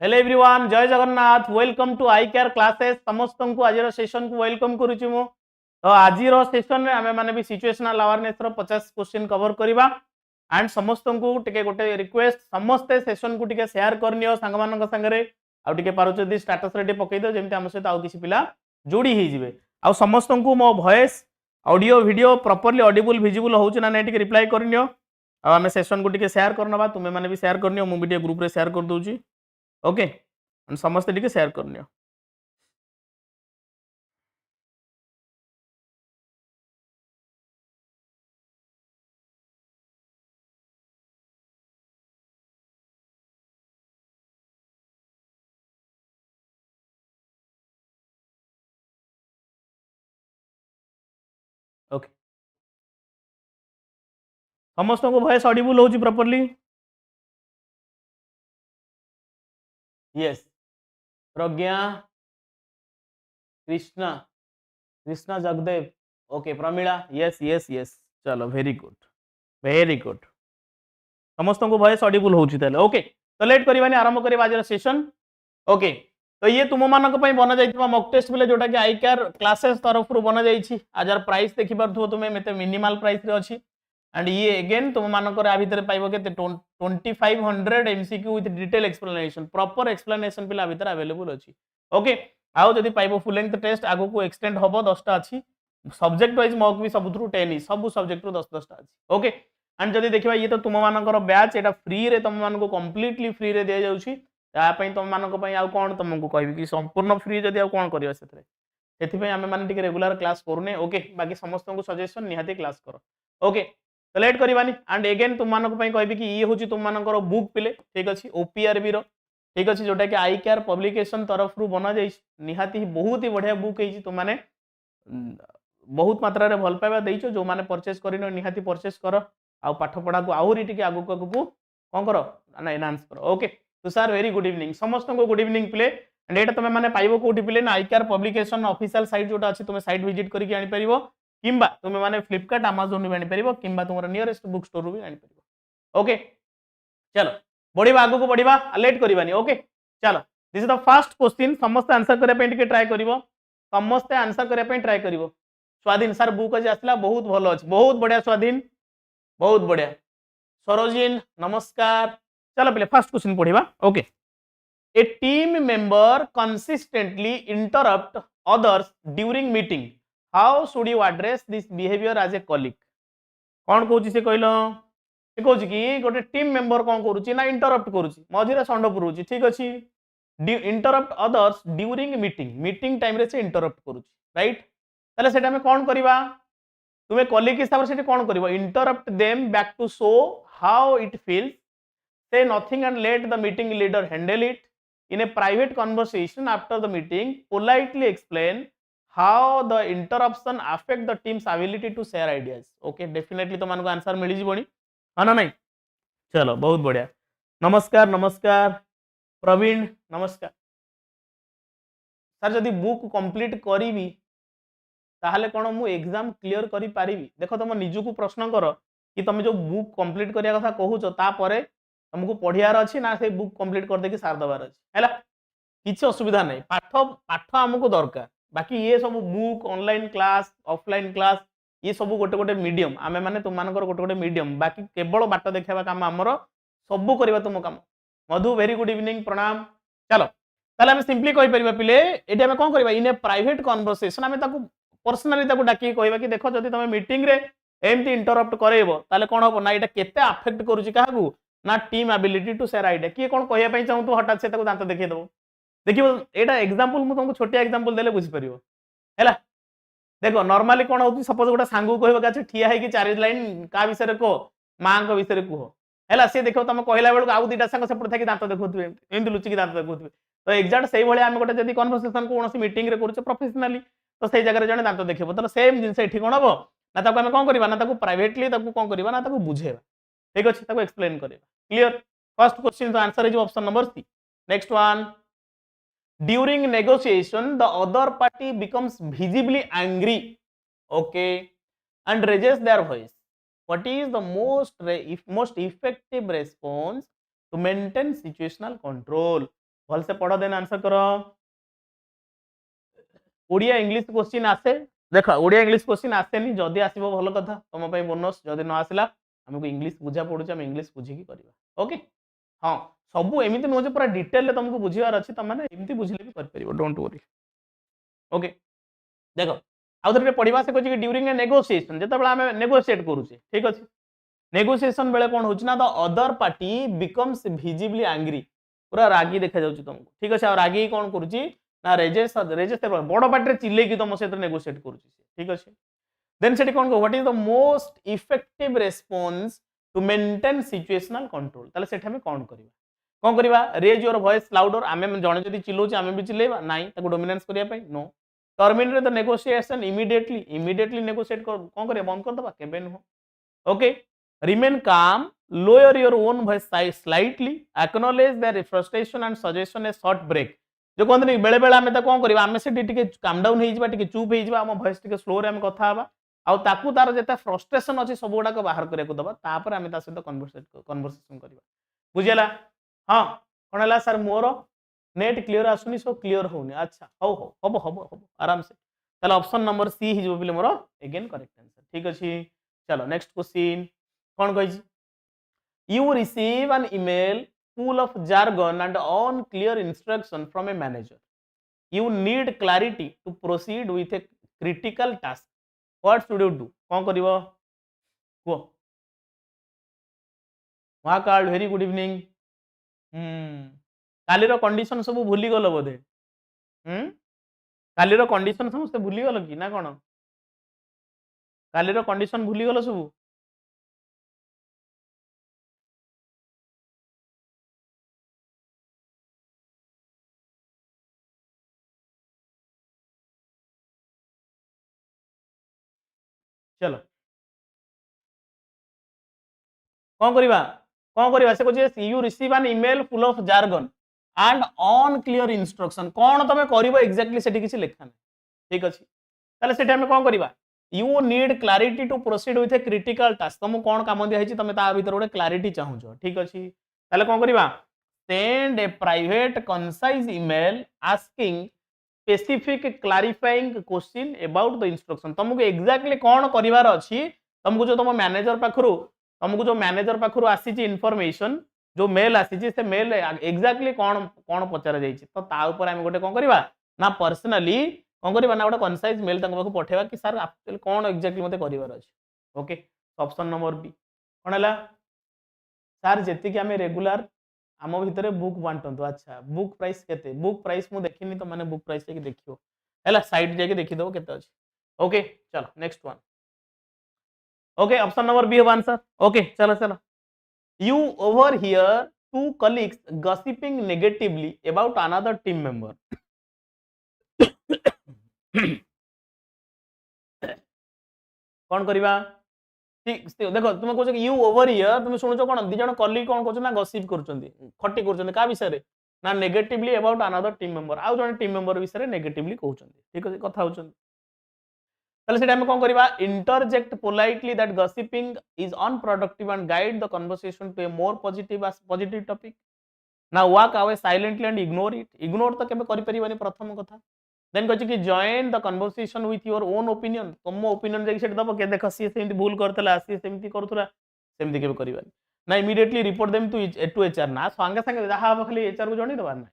Hello everyone, जय Jagannath. Welcome to I care classes. समस्त को आज सेशन को वेलकम करुची मु। तो आज सेशन में आमे माने भी सिचुएशनल अवेयरनेस रो 50 क्वेश्चन कवर करिबा एंड समस्त को टिके गोटे रिक्वेस्ट, समस्ते सेशन को टिके शेयर करनियो संग मानक संगरे आ टिके पारुचदी स्टेटस रे पकई दो जेमति हम सहित आ किसी पिला जोड़ी ही जिवे। आ समस्त को मो voice audio video properly audible visible होउछ ना नै टिके रिप्लाई करनियो। आ आमे सेशन को टिके शेयर करनबा, तुमे माने भी शेयर करनियो, मु भी टिके ग्रुप रे शेयर कर दोउची। ओके, समस्त टिके शेयर करनियो। ओके, समस्त को वॉइस ऑडिबल होउची properly? Yes. Pragya, Krishna, Krishna Jagdev, okay. Pramila, yes yes yes. चलो, वेरी गुड, वेरी गुड। समस्त को वॉइस ऑडिबल होउची ताले। ओके, तो लेट करिवानी, आरंभ करिवा आज सेशन। ओके, तो ये तुम मानक पई बना जाइतबा मॉक टेस्ट बेले जोटा कि आई केयर क्लासेस तरफ रु बना जाइछि। आज प्राइस देखि परथु तुमे मेते मिनिमल प्राइस रे अछि एंड ये अगेन तुम मानकर आ भीतर पाइबो के 2500 MCQ with detail explanation, proper explanation पिला भीतर अवेलेबल अछि। ओके, आउ जदी पाइबो फुल लेंथ टेस्ट आगो को एक्सटेंड होबो 10 टा अछि। सब्जेक्ट वाइज मॉक भी सब थ्रू 10 ही, सब सब्जेक्ट रु 10 10 टा अछि। ओके, एंड जदी देखिबा ये तो तुम मानकर बैच एटा फ्री रे, तुम मानको कंप्लीटली फ्री रे दे जाउछि। ता पई तुम मानको पई आउ कोन तुमको कहबी कि संपूर्ण फ्री जदी आउ कोन करियो सेथरे। सेथि पई हमें माने टिके रेगुलर क्लास करूने। ओके, बाकी समस्त को सजेशन निहाती क्लास करो। ओके, तो लेट करिवानी एंड अगेन तुम मानको पई कहबी कि ये होची तुम मानकर बुक पिले, ठीक अछि, ओपीआरबी रो, ठीक अछि, जोटा कि आई केयर पब्लिकेशन तरफ रु बना जाई। निहाती बहुत ही बढ़िया बुक है, तुम माने बहुत मात्रा रे भल पाइबा देइछो। जो माने परचेस करिनो निहाती परचेस करो आ पाठ पढ़ा को आहुरी टिके आगु को कोन करो ना एनहांस करो। ओके, तो सर वेरी गुड इवनिंग, समस्त को गुड इवनिंग प्ले। एंड एटा तुम माने पाइबो कोठी प्ले ना आई केयर पब्लिकेशन ऑफिशियल साइट जोटा अछि, तुम साइट विजिट करिक आनी परिबो, किंबा तुम माने फ्लिपकार्ट अमेज़न भी आनी परिबो, किंबा तुमरा नियरेस्ट बुक स्टोर भी आनी परिबो। ओके, चलो बढ़िबा, आगु को बढ़िबा, लेट करिवानी। ओके, चलो, this is the first question. समस्त आंसर करे पे टिके ट्राई करिवो, समस्त आंसर करे पे ट्राई करिवो। स्वाधीन सर बुक आज आसला, बहुत भलो अछि, बहुत बढ़िया स्वाधीन, बहुत बढ़िया। सरोजिन नमस्कार। चलो पहले फर्स्ट क्वेश्चन पढ़िबा। Okay, a team member consistently interrupt others during meeting, how should you address this behavior as a colleague? कौन कहूची से कहलो, से कहूची कि गोटे टीम मेंबर कौन करूची ना इंटरप्ट करूची, मझिरे संड पुरउची, ठीक अछि। Interrupt others during meeting, meeting time रे से इंटरप्ट करूची, राइट। ताले सेटा में कौन करिबा, तुमे कलीग हिसाब से कौन करिवो, interrupt them back to show how it feels, say nothing and let the meeting leader handle it. In a private conversation after the meeting, politely explain how the interruption affect the team's ability to share ideas. Okay, definitely तो मानको answer मिली जीवनी, हाँ ना नहीं। चलो बहुत बढ़िया, नमस्कार नमस्कार। प्रवीण नमस्कार। सर जदि बुक कंप्लीट करी ताहले कोन मु एग्जाम क्लियर करी पारिबी? देखो तुम निजु को प्रश्न कर कि तुम जो बुक कंप्लीट करिया कथा कहूचो तापरे तुमको पढ़ियार अछि ना से बुक कंप्लीट कर दे कि सार दबार अछि, हैला किछि असुविधा नै। पाठ पाठ हमको दरकार, बाकी ये सब book online class offline class ये सब गोटे गोटे मीडियम, आमे माने तुम मानकर गोटे गोटे मीडियम, बाकी केवल बाट देखाबा काम हमर, सब करबा तुम काम। मधु वेरी गुड इवनिंग, प्रणाम। चलो ताले हम सिंपली कहि परिबा पिले, एडी हम कोन करबा, इन ए प्राइवेट कन्वर्सेशन हम ताको पर्सनली ताको डाकी कहबा कि देखो जदि तुम मीटिंग रे एमती इंटरप्ट करेबो ताले कोन हो ना, एटा केते अफेक्ट करूची काहू ना team ability to share idea. किए कोन कहया पई चाहू तो हटात से ताको दांत देखै दबो। देखिबो एटा एग्जांपल मु तुमको छोटिया एग्जांपल देले बुझी परिबो, हैला। देखो नॉर्मली कोन होती, सपोज गोटा सांगू कहबो गाछ ठिया है कि चार लाइन का विषय रे को, मां को विषय रे को, हैला। से देखो तुम कहला बेलको आउ दीटा संग सेपट थाकी दांत देखुथबे, एंती लुचि कि दांत देखुथबे। तो एग्जैक्ट सेही भले हम गोटे जदी कन्वर्सेशन को कोनोसी मीटिंग रे करूचे प्रोफेशनली, तो सेही जगह रे जने दांत देखिबो, तो सेम जिंस एठी कोन हबो ना, ताको हम कोन करबा ना, ताको प्राइवेटली ताको कोन करबा ना, ताको बुझेबा, ठीक अछि, ताको एक्सप्लेन करबा। क्लियर? फर्स्ट क्वेश्चन तो answer is option number C. Next one, during negotiation the other party becomes visibly angry, okay, and raises their voice. What is the most effective response to maintain situational control? भल से पढ़ then answer करो। Odia English question आसे देख Odia English question आसेनी जदि आसो भल कथा तुम बोनस जदि न आसला आमको इंग्लिश बुझा पड़ुचे आम इंग्लिश बुझिकी करवा ओके। हाँ सब एमती नुहे पूरा डिटेल तुमको बुझार अच्छी तुम एमती बुझे भी कर डोंट वरी ओके। देख आउ थे पढ़ा से कहे ड्यूरिंग ए नेगोसिएशन जो आम नेगोसिएट करुचे ठीक अच्छे नेगोसिएशन बेले कौन होना the other party becomes visibly angry पूरा रागी देखा जाऊँ तुमको ठीक अच्छे रागी कौन करुच्ची ना रेजेस रेजेस बड़ पार्टी चिल्लेकी तुम सहित नेगोसिएट करुच्ची ठीक अच्छे देन से कौन what is the most effective response to maintain situational control ताले सेठी हमें कौन करवा रेज योर वॉइस लाउडर आमे जने जदि चिल्लाउचे आमे भी चिल्लेबा नाइ ताको डोमिनेंस करिया पई नो terminate the negotiation immediately negotiate कर कौन करिया बंद कर दबा केबे नो okay remain calm lower your own voice slightly acknowledge their frustration and suggestion a short break जो कहते नहीं बेले बेले आमे ता कौन करबा आमे से टिके काम डाउन हे जिबा टिके चुप हे जिबा हम वॉइस टिके स्लो रे आमे कथा हबा आ ताकू तार जेता फ्रस्ट्रेशन अछि सब गुडा को बाहर करे को दबा तापर आमे ता सहित कन्वर्सेशन करबा बुझियला। हां कोन हला सर मोर नेट क्लियर आसुनी सो क्लियर होनी अच्छा हो हबो आराम से चलो ऑप्शन नंबर सी ही जो बिले मोर अगेन करेक्ट आंसर ठीक अछि। चलो नेक्स्ट क्वेश्चन कौन कही you receive an email full of jargon and unclear instruction from a manager you need clarity to proceed with a critical task what should you do कौन करिवो को Mahakal very good evening काली रो condition सब भूली गलो बोधे काली रो condition समस्त भूली गलो कि ना कोन काली रो कंडीशन भूली गलो सब चलो कौन करवा से कहे you receive an email full of jargon and unclear instruction कौन तुम कर एक्जाक्टली से किसी लिखा ना ठीक अच्छे ताले सेठी हमें कौन करवा you need clarity to proceed with a critical task तुमको कौन काम दिया तुम ता भीतर गोटे क्लारिटी चाहूच ठीक अच्छे ताले कौन करवा send a private concise email asking specific clarifying question about the instruction तुमको एक्जाक्टली कौन करार अच्छी तुमको जो तुम मैनेजर पाखु तुमको जो मैनेजर पाखु आसी इनफॉरमेशन जो मेल आसी से मेल एक्जाक्टली कौन कौन पचरा जाइए तो ता ऊपर आम गोटे कौन करवा ना पर्सनाली कौन करवा ना गोटे कनसाइज मेल पाखु पठेवा कि सर एक्चुअली कौन एक्जाक्टली मते करार अच्छे ओके ऑप्शन नंबर बी कौन है सर जी आम रेगुलर आम भितर बुक बांटू अच्छा बुक प्राइस केते बुक प्राइस मु देखिनी तो माने बुक प्राइस जाके देखियो हैला साइट जाके देखि दो केते अछि ओके चलो next one okay option number B हो आंसर ओके चलो चलो you overhear two colleagues gossiping negatively about another team member कौन करबा ठीक देखो तुम कह यू ओवर हियर तुम शुणुच कौन दी जन कलीग कौन कर गसिप कर खटी कर विषय ना negatively about another team member आउ जन टीम मेंबर विषय नेगेटिवली कहते ठीक अच्छे कथा होचन ताले सेटा हम कौन करबा interject politely that gossiping is unproductive and guide the conversation to a more positive topic ना walk away silently and ignore तो केबे करि परिबानी प्रथम कथा देन कह कि join the conversation with your own opinion तुम ओपिनियन जाके दब के देख सी सेमती भूल करतला सी सेमती करथुला सेमती केबे करबानी ना immediately report them to HR ना संगे संगे जहा खाली एचआर को जणी दबार ना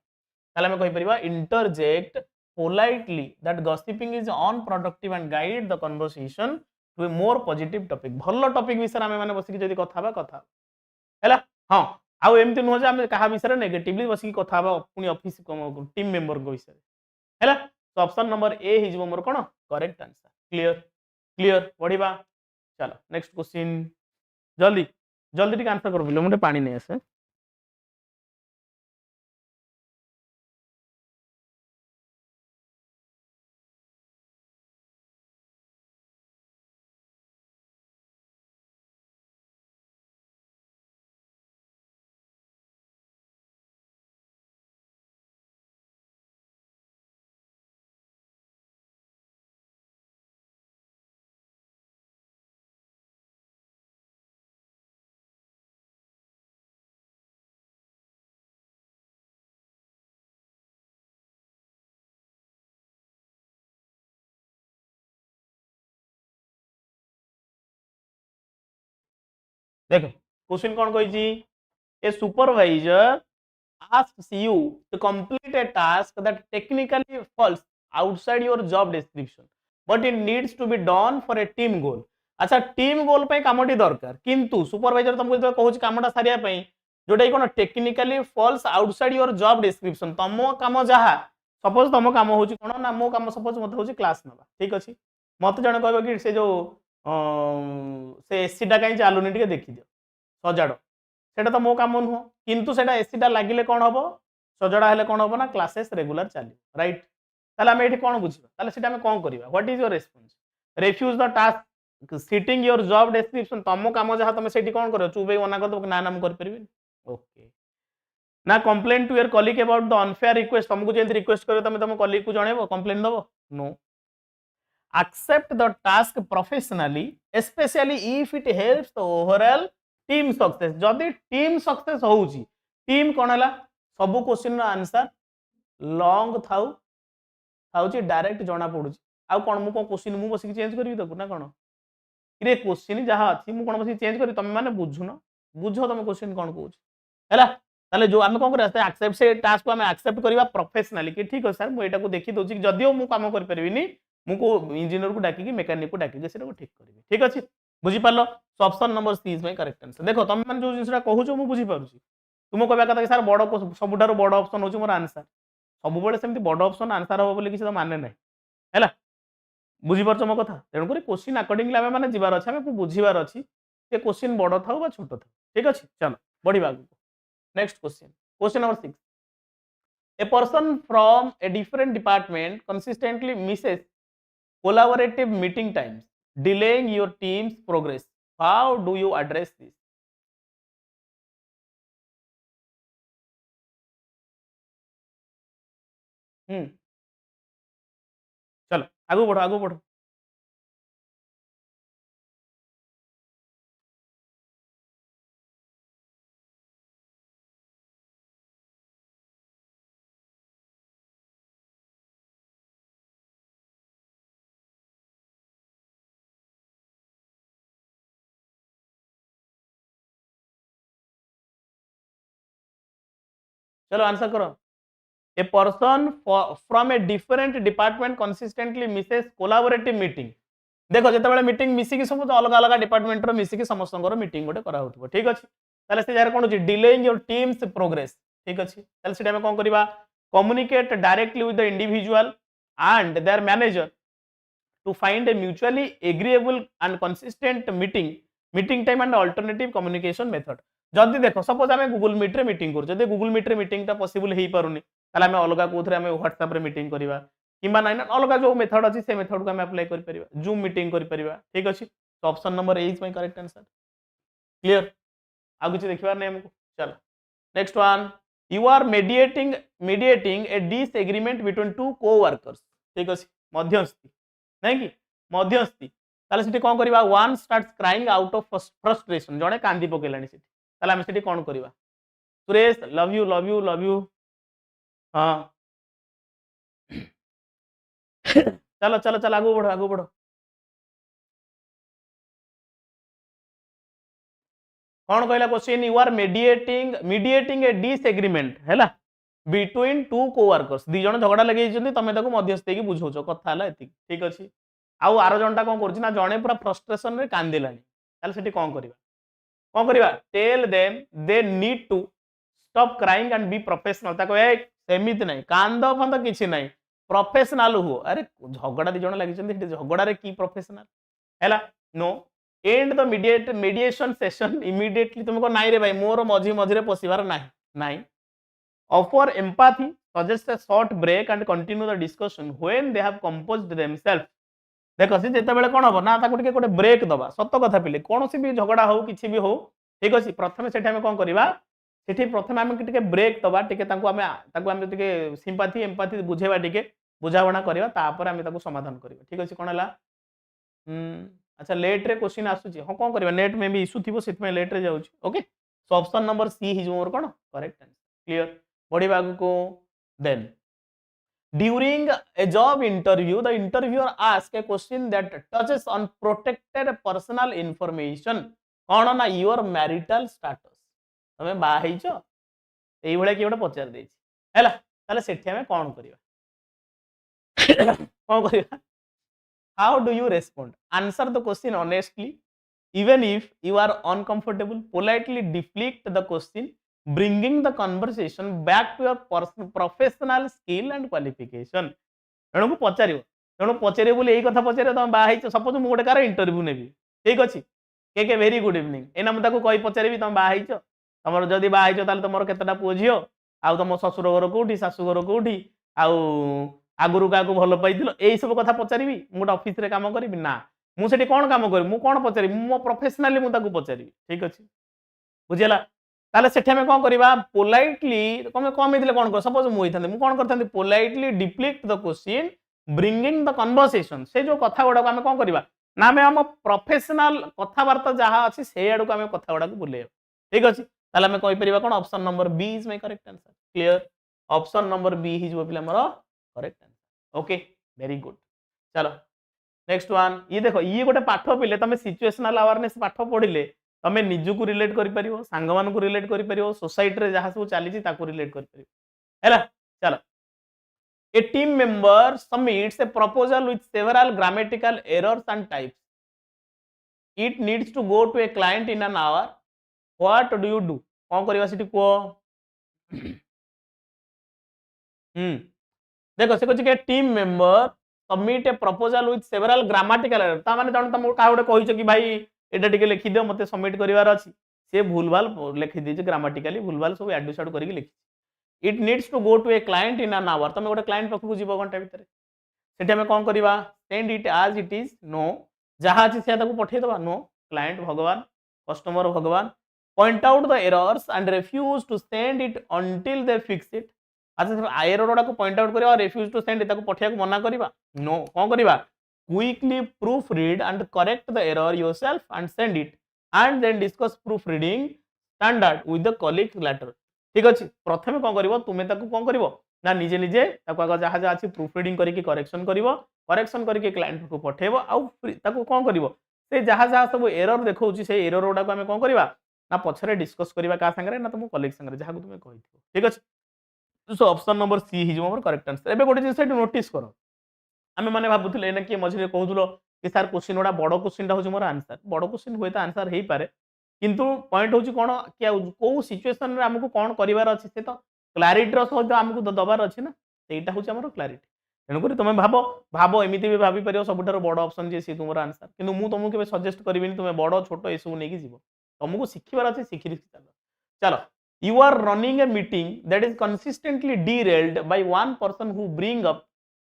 ताले हम कहि परिबा interject politely that gossiping is unproductive and guide the conversation to a more positive topic भलो टॉपिक विषय आमे माने बसिक जदी कथा बा कथा हैला हां आउ एमती नुह जे आमे कहा विषय नेगेटिवली बसिक कथा बा पुनी ऑफिस टीम मेंबर को विषय हैला तो ऑप्शन नंबर ए ही मोर कौन करेक्ट आंसर क्लियर क्लियर पढ़ा चलो नेक्स्ट क्वेश्चन जल्दी जल्दी टिक आंसर कर मुझे पानी नहीं आसे देखो क्वेश्चन कौन कही, ए supervisor asks you to complete a task that technically falls outside your job description but it needs to be done for a team goal। अच्छा टीम गोल पे कामटी दरकार किंतु सुपरवाइजर तुमको जो कहूँ कामटा सारिया जोटा कौन technically falls outside your job description तुम काम जहाँ सपोज तुम काम हूँ कौन ना मो काम सपोज मत हूँ क्लास ना ठीक अच्छे मत जन कह कि से जो से एसी टा कहीं चलुनी टे देखी दियो सजाड़ सेटा तो मो काम नुह किंतु सेटा एसी टा लगिले कौन हम सजड़ा हेले कौन हम ना क्लासेस रेगुलर चलो राइट ताले आमे एठी कौन बुझिबा ताले सेटा आमे कौन करिबा what is your response refuse the task citing your job description तुम काम जहाँ तुम सेठी कौन करो चुप मना कर दो ना ना कर परिबे ओके ना complain to your colleague about the unfair request तुमको जेंति रिक्वेस्ट करो तुम तुम कलीग को जणेबो कंप्लेन दबो no accept the task professionally especially if it helps the overall team success जदि टीम सक्सेस होउची टीम कोन हला सब क्वेश्चन रो आंसर लॉन्ग थाउ थाउची डायरेक्ट जणा पडुची आ कोन मु को क्वेश्चन मु बसी चेंज करबी तको ना कोन रे क्वेश्चन जहा अछि मु कोन बसी चेंज करी तुम माने बुझुनो बुझो तुम क्वेश्चन कोन कहूची हैला ताले जो आमे कोन करते एक्सेप्ट से टास्क को आमे एक्सेप्ट करबा प्रोफेशनली कि ठीक है सर मु एटा को देखि दोची जदियो मु काम कर परबिनी मुझको इंजीनियर को डाकी मेकानिक को डाकी से ठीक करी ठीक अच्छे बुझीपार so option number C is my correct answer देखो तुम मैंने जो जिनसा कहूँ मुझे बुझी पारुछि तुम कहवा कथा सर बड़ सबुठार बड़ ऑप्शन होची मोर आंसर सब बेले सेमती बड़ ऑप्शन आंसर हो बोली किसी तो माने नहीं हैला बुझीपार मो कथा तेणुक क्वेश्चन अकॉर्डिंगली आमे माने जीवार अछि आमे बुझीबार अछि से क्वेश्चन बड़ थाउ बा छोट थाउ ठीक अच्छे चलो बढ़िया next question question number 6 a person from a different department consistently Mrs collaborative meeting times delaying your team's progress how do you address this चलो आगू बढ़ो चलो आंसर करो a person from a different department consistently Mrs collaborative meeting देखो जिते meeting मिसिकी सब अलग अलग डिपार्टमेंट रो मिसिकी समस्त मीटिंग गोटे करा होतबो ठीक अछि ताले से जार कोन होची डिलेइंग योर टीम्स प्रोग्रेस ठीक अछि ताले से कोन करबा communicate directly with the individual and there manager to find a mutually agreeable and consistent meeting time and alternative communication method जदि देखो सपोज आम गूगल मीट रे मीटिंग कर जदि गूगल मीट रे मीटिंग टा पॉसिबल हो पारुनी ताले आम अलग कोथरे आम व्हाट्सएप रे मीटिंग करबा किबा नाइन अलग जो मेथड अछि से मेथड को आम अप्लाई कर परिबा जूम मीटिंग कर परिबा ठीक अछि तो option number A is my correct answer clear आ कुछ देखिबार नै हमको चलो next one you are mediating a disagreement between two coworkers ठीक अछि मध्यस्थी नहीं कि मध्यस्थी ताले सिटी कोन करबा one starts crying out of frustration जणे कांदी पकेलानी सिटी ताले हम सिटी कोन करबा सुरेश लव यू हां चलो चलो चलो आगू बढ़ो कौन कहला question you are mediating a disagreement हैला बिटवीन टू कोवर्कर्स दी जण झगड़ा लगे तमें मध्यस्थी की बुझौछ कथा है ठीक अच्छे आउ आर जनटा कौन कर जड़े पूरा फ्रस्ट्रेशन रे कांदिलानी कौन करवा tell them they need to stop crying and be professional सेमित नहीं कांद फंद किसी ना प्रोफेशनल हुओ अरे झगड़ा दी जण लगी झगड़ा की प्रोफेशनल है नो end the mediation session immediately तुमको नाई रे भाई मोर मझी मझी पशिबार नाई offer empathy suggest a short break and continue the discussion when they have composed themselves देखो सी जेते बेले कोन हो ना ताको टिके कोटे ब्रेक दबा सत्य कथा पिले कोनोसी भी झगड़ा हो किछि भी हो ठीक अछि प्रथमे सेठी हम कोन करबा सेठी प्रथमे हम टिके ब्रेक दबा टिके ताको हम टिके सिंपैथी एम्पैथी बुझेबा टिके बुझावणा करबा तापर हम ताको समाधान करबा ठीक अछि कोन हला अच्छा लेट रे क्वेश्चन आसुची हो कोन करबा नेट में भी इशू थिबो सेठ में लेट रे जाउची okay so option number C is मोर कोन करेक्ट आंसर क्लियर बढ़िया को then during a job interview the interviewer ask a question that touches on protected personal information कौन ना योर मैरिटल स्टेटस तुम बाहच ये किए गोटे पचार दे सेठी आम कौन करवा कौन करवा how do you respond answer the question honestly even if you are uncomfortable politely deflect the question bringing the conversation back to your professional skill and qualification तेणु को पचार तेणु पचारे बोली यही कथा पचारे तुम बाहर सपोज मुझे गोटे कार इंटरव्यू नेबी ठीक अच्छे के वेरी गुड इवनिंग एना मुझे कही पचारि तुम बाहर तुम जदि बाहर तुम केतटा पुओ झील आउ तुम ससुर घर कौटी शाशुघर कौटी आगुरी क्या भल पाई यही सब कथा पचारि गोटे ऑफिस रे काम करी ना मुझे कौन काम करी मु कौन पचारि मो प्रोफेशनाली मुझे पचारि ठीक अच्छे बुझीगला ताले सेठी आमे कौन करवा पोलाइटली तुम कम होते कौन कर सपोज मुझे कौन करता politely deplete the question bringing the conversation से जो कथा गुड़ा आम कौन करवा ना आम आम प्रोफेशनल कथबार्ता जहाँ अच्छी से आड़ को आम कथा गुड़ा बुले ठीक अच्छे ताले आम कहीपर कौन option number B is my correct answer clear option number B ही जो पिला मोर correct answer okay very good चलो नेक्स्ट वन ये देखो ये गोटे पाठ पिले तुम सिचुएशनल अवेयरनेस पाठ पढ़िले तुम निजुक रिलेट कर सांग मान रिलेट कर सोसाइटी जहाँ सब चली रिलेट कर चलो a team member submits a proposal with several grammatical errors and types it needs to go to a client in an hour what do you do कौन करवा सिटी को देखो से कहछि के team member submit a proposal with several grammatical error ता माने तुम क्या गोटे कहिछ कि भाई एटा टिके लिखि दियो मते सबमिट करिवार अछि से भूलभाल लिखि दीजिए ग्रामेटिकली भूलभाल सब एडु साडु करके लिखि it needs to go to a client in an hour तुम गोटे क्लाइंट पाखु जीव घंटा भितर सेठी आमे कोन करबा send it as it is नो जहाँ अछि से ताकू पठे दबा नो क्लाइंट भगवान कस्टमर भगवान point out the errors and refuse to send it until they fix it अच्छा एरर गुड़ा को पॉइंट आउट करबा रिफ्यूज टू सेंड ताकू पठिया को मना करबा नो कोन करबा quickly proofread and correct the error yourself and send it and then discuss proofreading standard with the colleague letter ठीक अच्छे प्रथम कौन कर तुम्हें कौन कर ना निजे निजे जहाँ जहाँ अच्छी प्रूफ रिडिंग करके करेक्शन करेक्शन करके क्लाइंट को पठेब आउ कौन कर जहाँ जहाँ सब एरर देखा से एरर गुड़ा को आम कौन करवा ना पछरे डिस्कस करवा क्या सांगे ना तुम कलीग सांगे जहाँ तुम्हें कही ठीक अच्छे सो ऑप्शन नंबर सी ही मोर करेक्ट आंसर एबे गोटे जिनिस नोटिस कर आम मैंने भावुले एना किए मझे कहूल कि सार क्वेश्चन गुड़ा बड़ क्वेश्चन मोर मोर आंसर बड़ क्वेश्चन हुए तो आंसर हो पारे किंतु पॉइंट हूँ कौन कि कौ सिचुएसन आमको कौन करार अच्छे से तो क्लारीटर सहित आमको दबार अच्छे ना सहीटा हूँ आम क्लारीटी तेणुक तुम भाव भाव एमती भी भाभी पार सब बड़ ऑप्शन जी सी तुम आंसर कि तुमको केवे सजेस्ट करी तुम बड़ छोट ये सब नहीं जीव तुमको शिखबार अच्छे शिखी चलो चलो you are running a meeting that is consistently derailed by one person who bring up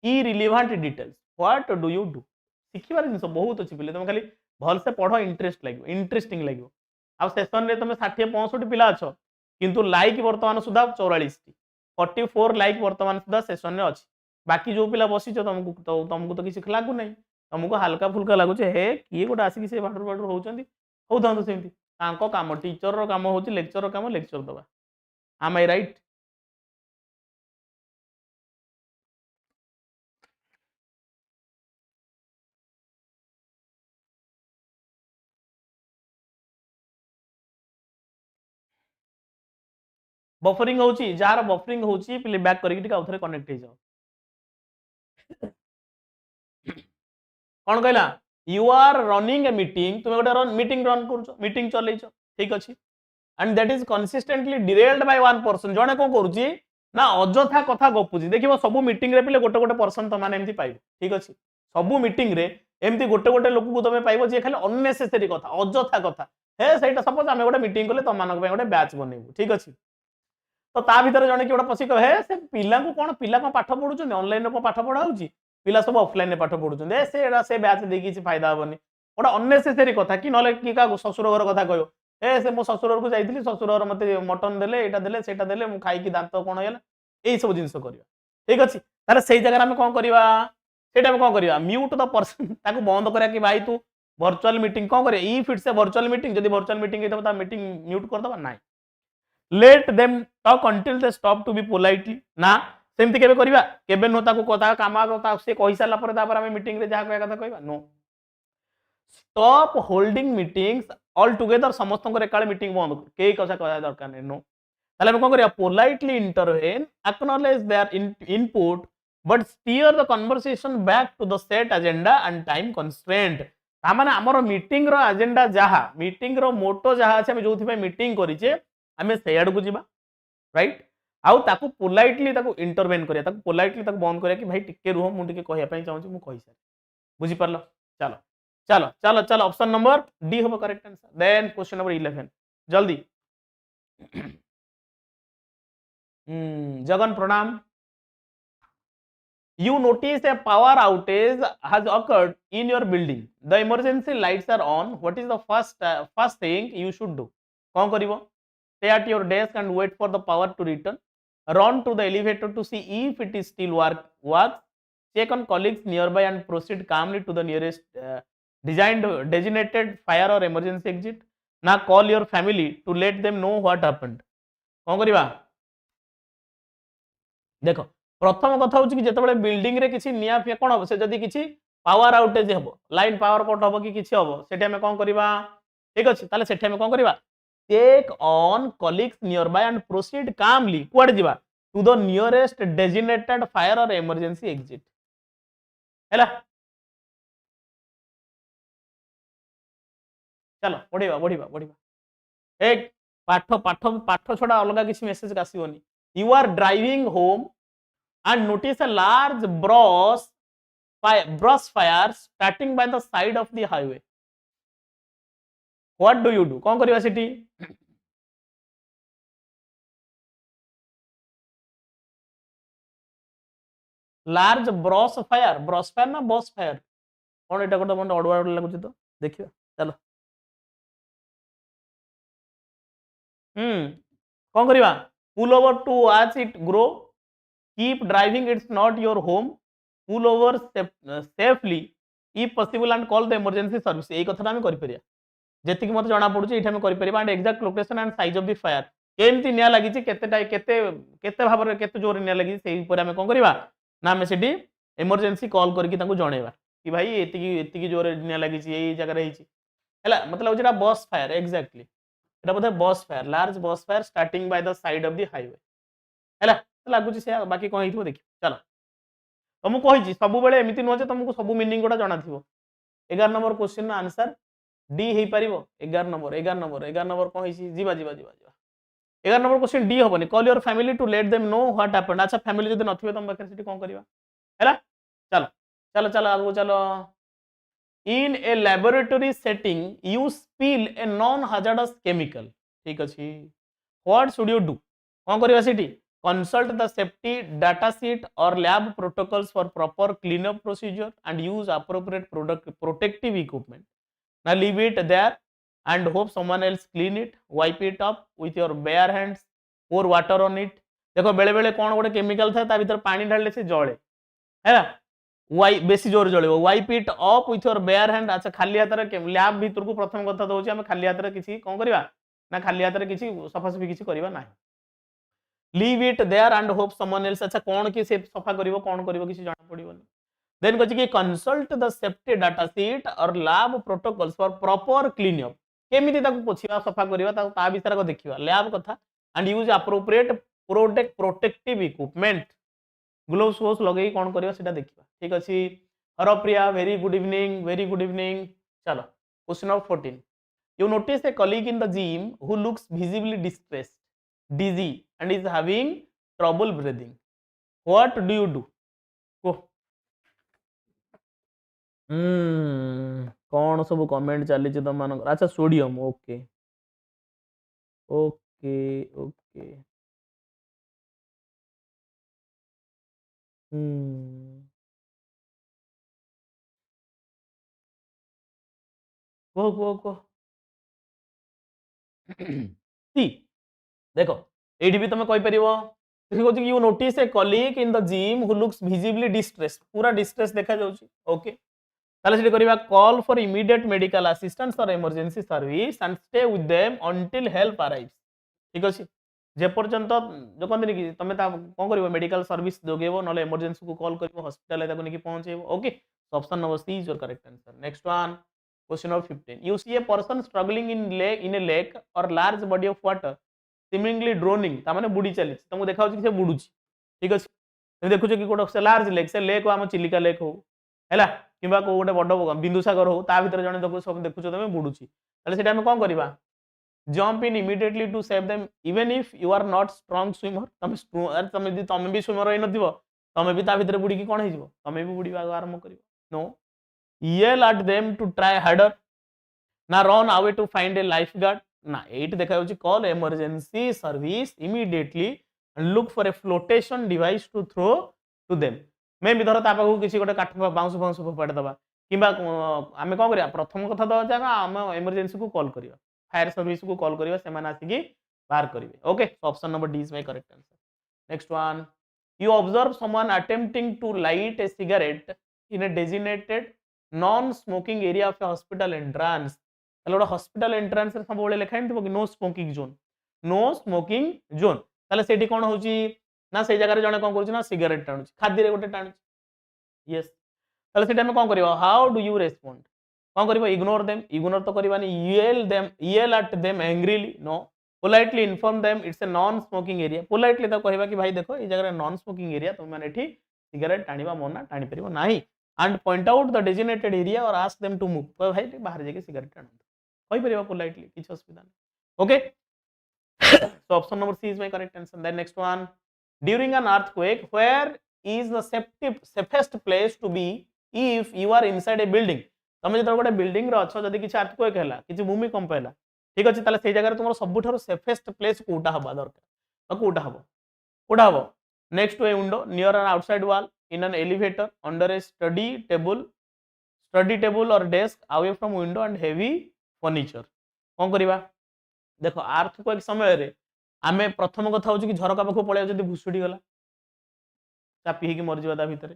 irrelevant details what do you do शिखबार जिन बहुत अच्छी पे तुम खाली भलसे पढ़ इंटरेस्ट लगे इंटरेस्टिंग लगे आ सेशन रे तुम 60-65 पिला अच्छ किंतु लाइक वर्तमान सुधा 44 लाइक वर्तमान सुधा सेशन रे अच्छी बाकी जो पिला बसीच तुमको तो किसी लागू ना तुमको हल्का फुल्का लगुच हे किए गोटे आसिक से बाटर बाटर होती हो सेमती काम टीचर रो काम होची लेक्चर काम लेक्चर दबा आम आई राइट बफरिंग होची जार बफरिंग होची प्ले बैक करके टिके आउथरे कनेक्ट हो जाओ कौन कहला you are running a meeting तुम गोटे मीटिंग रन कर मीटिंग चलैछ ठीक अच्छे and that is consistently derailed by one person जड़े कौन करुच्ची ना अजथा कथा गपुची देखिए सब मीटिंग रे पिले गोटे गोटे पर्सन तुम एमती पाइब ठीक अच्छे सब मीटिंग रे एमती गोटे गोटे लोक को तुम पाइब जे खाली अननेसेसरी कथा अजथा कथा हे सहीटा सपोज आम गोटे मीटिंग कले तुम मान गोटे बैच बनइबू ठीक अच्छे तो ता भीतर जड़े कि पशिक हे से पिला कौन पिला कौन पाठ पढ़ुं ऑनलाइन को पाठ पढ़ा पिला सब ऑफलाइन पाठ पढ़ुं से बैच देखी किसी फायदा हेनी गोटे अननेसेसरी कथा कि ना कि ससुर घर कथा कह ए से मो ससुर को जाइली ससुर घर मत मटन देले एटा देले सेटा देले मु खाई दांत कौन है यही सब जिन ठीक अच्छे ताले से जगह आम कौन करवा से कौन करवा म्यूट द पर्सन ताको बंद करा कि भाई तू वर्चुअल मीटिंग कौन कर if it's a virtual meeting जब वर्चुअल मीटिंग होता मीटिंग म्यूट करदबा ना let them talk until they stop to be politely ना सेमती केबे करबा केबे नो ताको कथा काम से कहि साला पर तापर हम मीटिंग रे जहा कहया कथा कहबा नो stop holding meetings all together समस्त एकाले मीटिंग बंद कई कथा कह दरकार नहीं नो ताले हम कौन करिया politely intervene acknowledge their input but steer the conversation back to the set agenda and time constraint तामाने हमर मीटिंग रो एजेंडा जहा मीटिंग रो मोटो जहा अछि हम जोथि पे मीटिंग करिचे हमें से आड़ को जीवा राइट आउ ताकू पोलाइटली ताकू इंटरवेन करिया ताकू पोलाइटली ताकू बंद करिया कि भाई टिके रुह मु टिके कहया पई चाहूची मु कहि सारी बुझी परलो चलो चलो चलो चलो ऑप्शन नंबर डी होबो correct answer then question number 11 जल्दी जगन प्रणाम you notice a power outage has occurred in your building the emergency lights are on what is the first thing you should do कौन करिवो stay at your desk and wait for the power to return run to the elevator to see if it is still works check on colleagues nearby and proceed calmly to the nearest designated fire or emergency exit now call your family to let them know what happened कौन करिवा देख प्रथम कथा हूँ कि जिते building रे किसी निया फिया कौन हम से जदि किसी पावर आउटेज हम लाइन पावर कट हम कि किसी हम से कौन करवा ठीक अच्छे ताले सेठी हम कौन करवा check on colleagues nearby and proceed calmly कुआडे जीवा to the nearest designated fire or emergency exit हैला चलो बढ़िया बढ़िया बढ़िया एक पाठ पाठ पाठ छड़ा अलग किसी मेसेज आसीबनी you are driving home and notice a large brush fire starting by the side of the highway what do you do कौन करिवा सिटी large brush fire ना बस फायर कौन एटा कोटा मन अडवा लागुची तो देखियो चलो कौन करिवा pull over to watch it grow keep driving it's not your home pull over safely if possible and call the emergency service ei कथा हम करि परिया जेति कि मते जाना पडुची एठा हम करि परिबा and exact location and size of the fire केमति निया लागि छि केते भाबर केते जोर निया लागि सेही ऊपर हम कोन करिवा ना हम सेठी इमरजेंसी कॉल करके तांको जणेबा कि भाई एति जोर निया लागि छि एई जगह रही छि हैला मतलब जेटा बस फायर एक्जेक्टली एटा बोधे बस फायर लार्ज बस fire starting by the side of the highway हैला लगुच से बाकी कौन हो देख चलो तुमको कही सब बेले एमती नुह तुमको सब मीनिंग गुड़ा जाना थो 11 नंबर क्वेश्चन आंसर डी हो पार 11 नंबर 11 नंबर 11 नंबर कौन जीवा जीवा जीवा जीवा 11 नंबर क्वेश्चन डी हेनी call your family to let them know what happened अच्छा फैमिली जब नथिबे तुम पाखे कौन करवा है चलो चलो चलो आगो चलो in a laboratory setting you spill a non hazardous chemical ठीक अच्छे व्हाट शुड यू डू कौन करवा सिटी consult the safety data sheet or lab protocols for proper cleanup procedure and use appropriate protective equipment now leave it there and hope someone else clean it wipe it up with your bare hands pour water on it देखो बेले बेले कौन गोटे chemical था भीतर पानी ढाले से जले है वाई बेसी जोर जले wipe it up with your bear hand अच्छा खाली हाथ लैब भीतर को प्रथम कथा दउची हम खाली हाथ किसी कौन करवा ना खाली हाथ किसी सफासफी किसी करवा ना leave it there and hope someone else अच्छा कौन कि से सफा करिवो कौन करिवो किसी जाना पड़िबोनी देन कहछि कि consult the safety data sheet or lab protocols for proper clean up केमिति ताकू पोछिबा सफा करिवा ता विषय को देखिबा लैब कथा and use appropriate protective equipment gloves वोस लगेई कौन करिवा सेटा देखिबा ठीक अछि हरप्रिया वेरी गुड इवनिंग चलो question number 14 you notice a colleague in the gym who looks visibly distressed dizzy and is having trouble breathing what do you do go कौन सब कमेंट चली तुम मान अच्छा सोडियम ओके ओके ओके को सी देखो AD भी तुम कहि परिवो कहूँ you notice a colleague in the gym who looks visibly distress पूरा डिस्ट्रेस देखा जाउची ओके ताले सेठी करबा call for immediate medical assistance or emergency service and stay with them until help arrives ठीक अछि जे पर्यंत जो कहते कि तुम कौन कर मेडिकल सर्विस जोगेबो नले इमरजेंसी को कॉल करिवो हॉस्पिटल ताको नेकी पहुंचेबो okay option number C is your correct answer next one question number 15 you see a person struggling in a lake or large body of water seemingly drowning ता माने बुडी चली तुमको देखा कि से बुडुची ठीक अछि तुम देखुछ कि कोड से लार्ज लेक से लेक हम चिलिका लेक हो हैला किबा को गोटे बड़ बिंदुसागर हो ता भीतर जने देखो सब देखुछ तमे बुडुची ताले सेटा हम कोन करबा jump in immediately to save them even if you are not strong swimmer तमे भी स्विमर होई नथिबो तमे भी ता भीतर बुडी की कोन हेजिबो तमे भी बुडीबा आरंभ करिवो no yell at them to try harder ना run away to find a lifeguard ना 8 देखा होची call emergency service immediately and look for a flotation device to throw to them मैं भी धर ता पाखु किसी गोटे काठ बाउंस बाउंस फोपाड़ दबा किबा आमे कोन करिया प्रथम कथा दवा जागा हम इमरजेंसी को कॉल करिया फायर सर्विस को कॉल करिया से माने आसी की बाहर करिवे okay option number D is my correct answer next one you observe someone attempting to light a cigarette in a designated non smoking area of a hospital entrance ताले गोटे हॉस्पिटल एंट्रांस रे सब बेले लिखा हिंथिबो कि नो स्मोकिंग जोन ताले सेठी कोन होची ना से जगह रे जने कोन करछ ना सिगरेट टाणुची खाद्य रे गोटे टाणुची यस ताले सेठी हम कोन करबो हाउ डू यू रेस्पोंड कोन करबो इग्नोर तो करबानी yell at them angrily no politely inform them it's a non smoking area politely तो कहबा कि भाई देखो ए जगह नॉन स्मोकिंग एरिया तुम माने एठी सिगरेट टाणीबा मना टाणी परिबो नाही and point out the designated area or ask them to move तो भाई बाहर जाके सिगरेट टाणो कहि परिबा पोलाइटली किछ असुविधा नहीं okay so option number C is my correct answer then next one during an earthquake where is the safest place to be if you are inside a building तमे जत गोटे बिल्डिंग रे अछ जदी किछ अर्थक्वेक हैला किछ भूमिकंप हैला ठीक अछि ताले से जगह रे तुमर सबुठारो सेफेस्ट प्लेस कोटा हबा दरकार कोटा हबो next to a window near an outside wall in an elevator under a study table or desk away from window and heavy furniture कोन करिबा देखो अर्थक्वेक समय रे आमे प्रथम कथा होची कि झरका पाखो पळे जदी भुसुडी गला चापी हे कि मर जिबा ता भीतर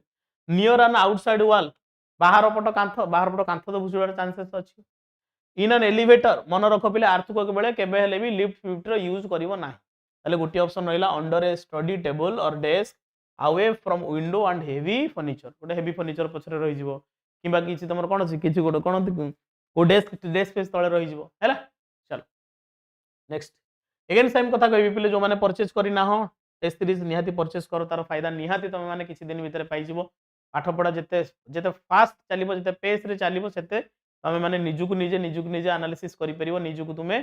नियर एन आउटसाइड वॉल बाहर पट कांथ तो भुसुडा चांसेस अछि इन एन एलिवेटर मन रखो पिले अर्थक्वेक बेले केबे हेले भी लिफ्ट यूज करिवो नाही ताले गोटी ऑप्शन रहिला अंडर ए स्टडी टेबल और desk away from window and heavy furniture गोटे हेवी फर्निचर पछरे रहि जिवो किबा किछि तमर कोन अछि किछि गोटे कोन को डेस्क पेज तळे रहि जिवो हैला चलो नेक्स्ट अगेन सेम कथा कहबी पिले जो माने परचेज करी ना हो टेस्ट सीरीज निहाती परचेज करो तार फायदा निहाती तमे माने किछि दिन भीतर पाइ जिवो पाठ पढा जेते फास्ट चलिबो जेते पेस रे चलिबो सेते तमे माने निजुकु निजे एनालिसिस करि परिबो निजुकु तुमे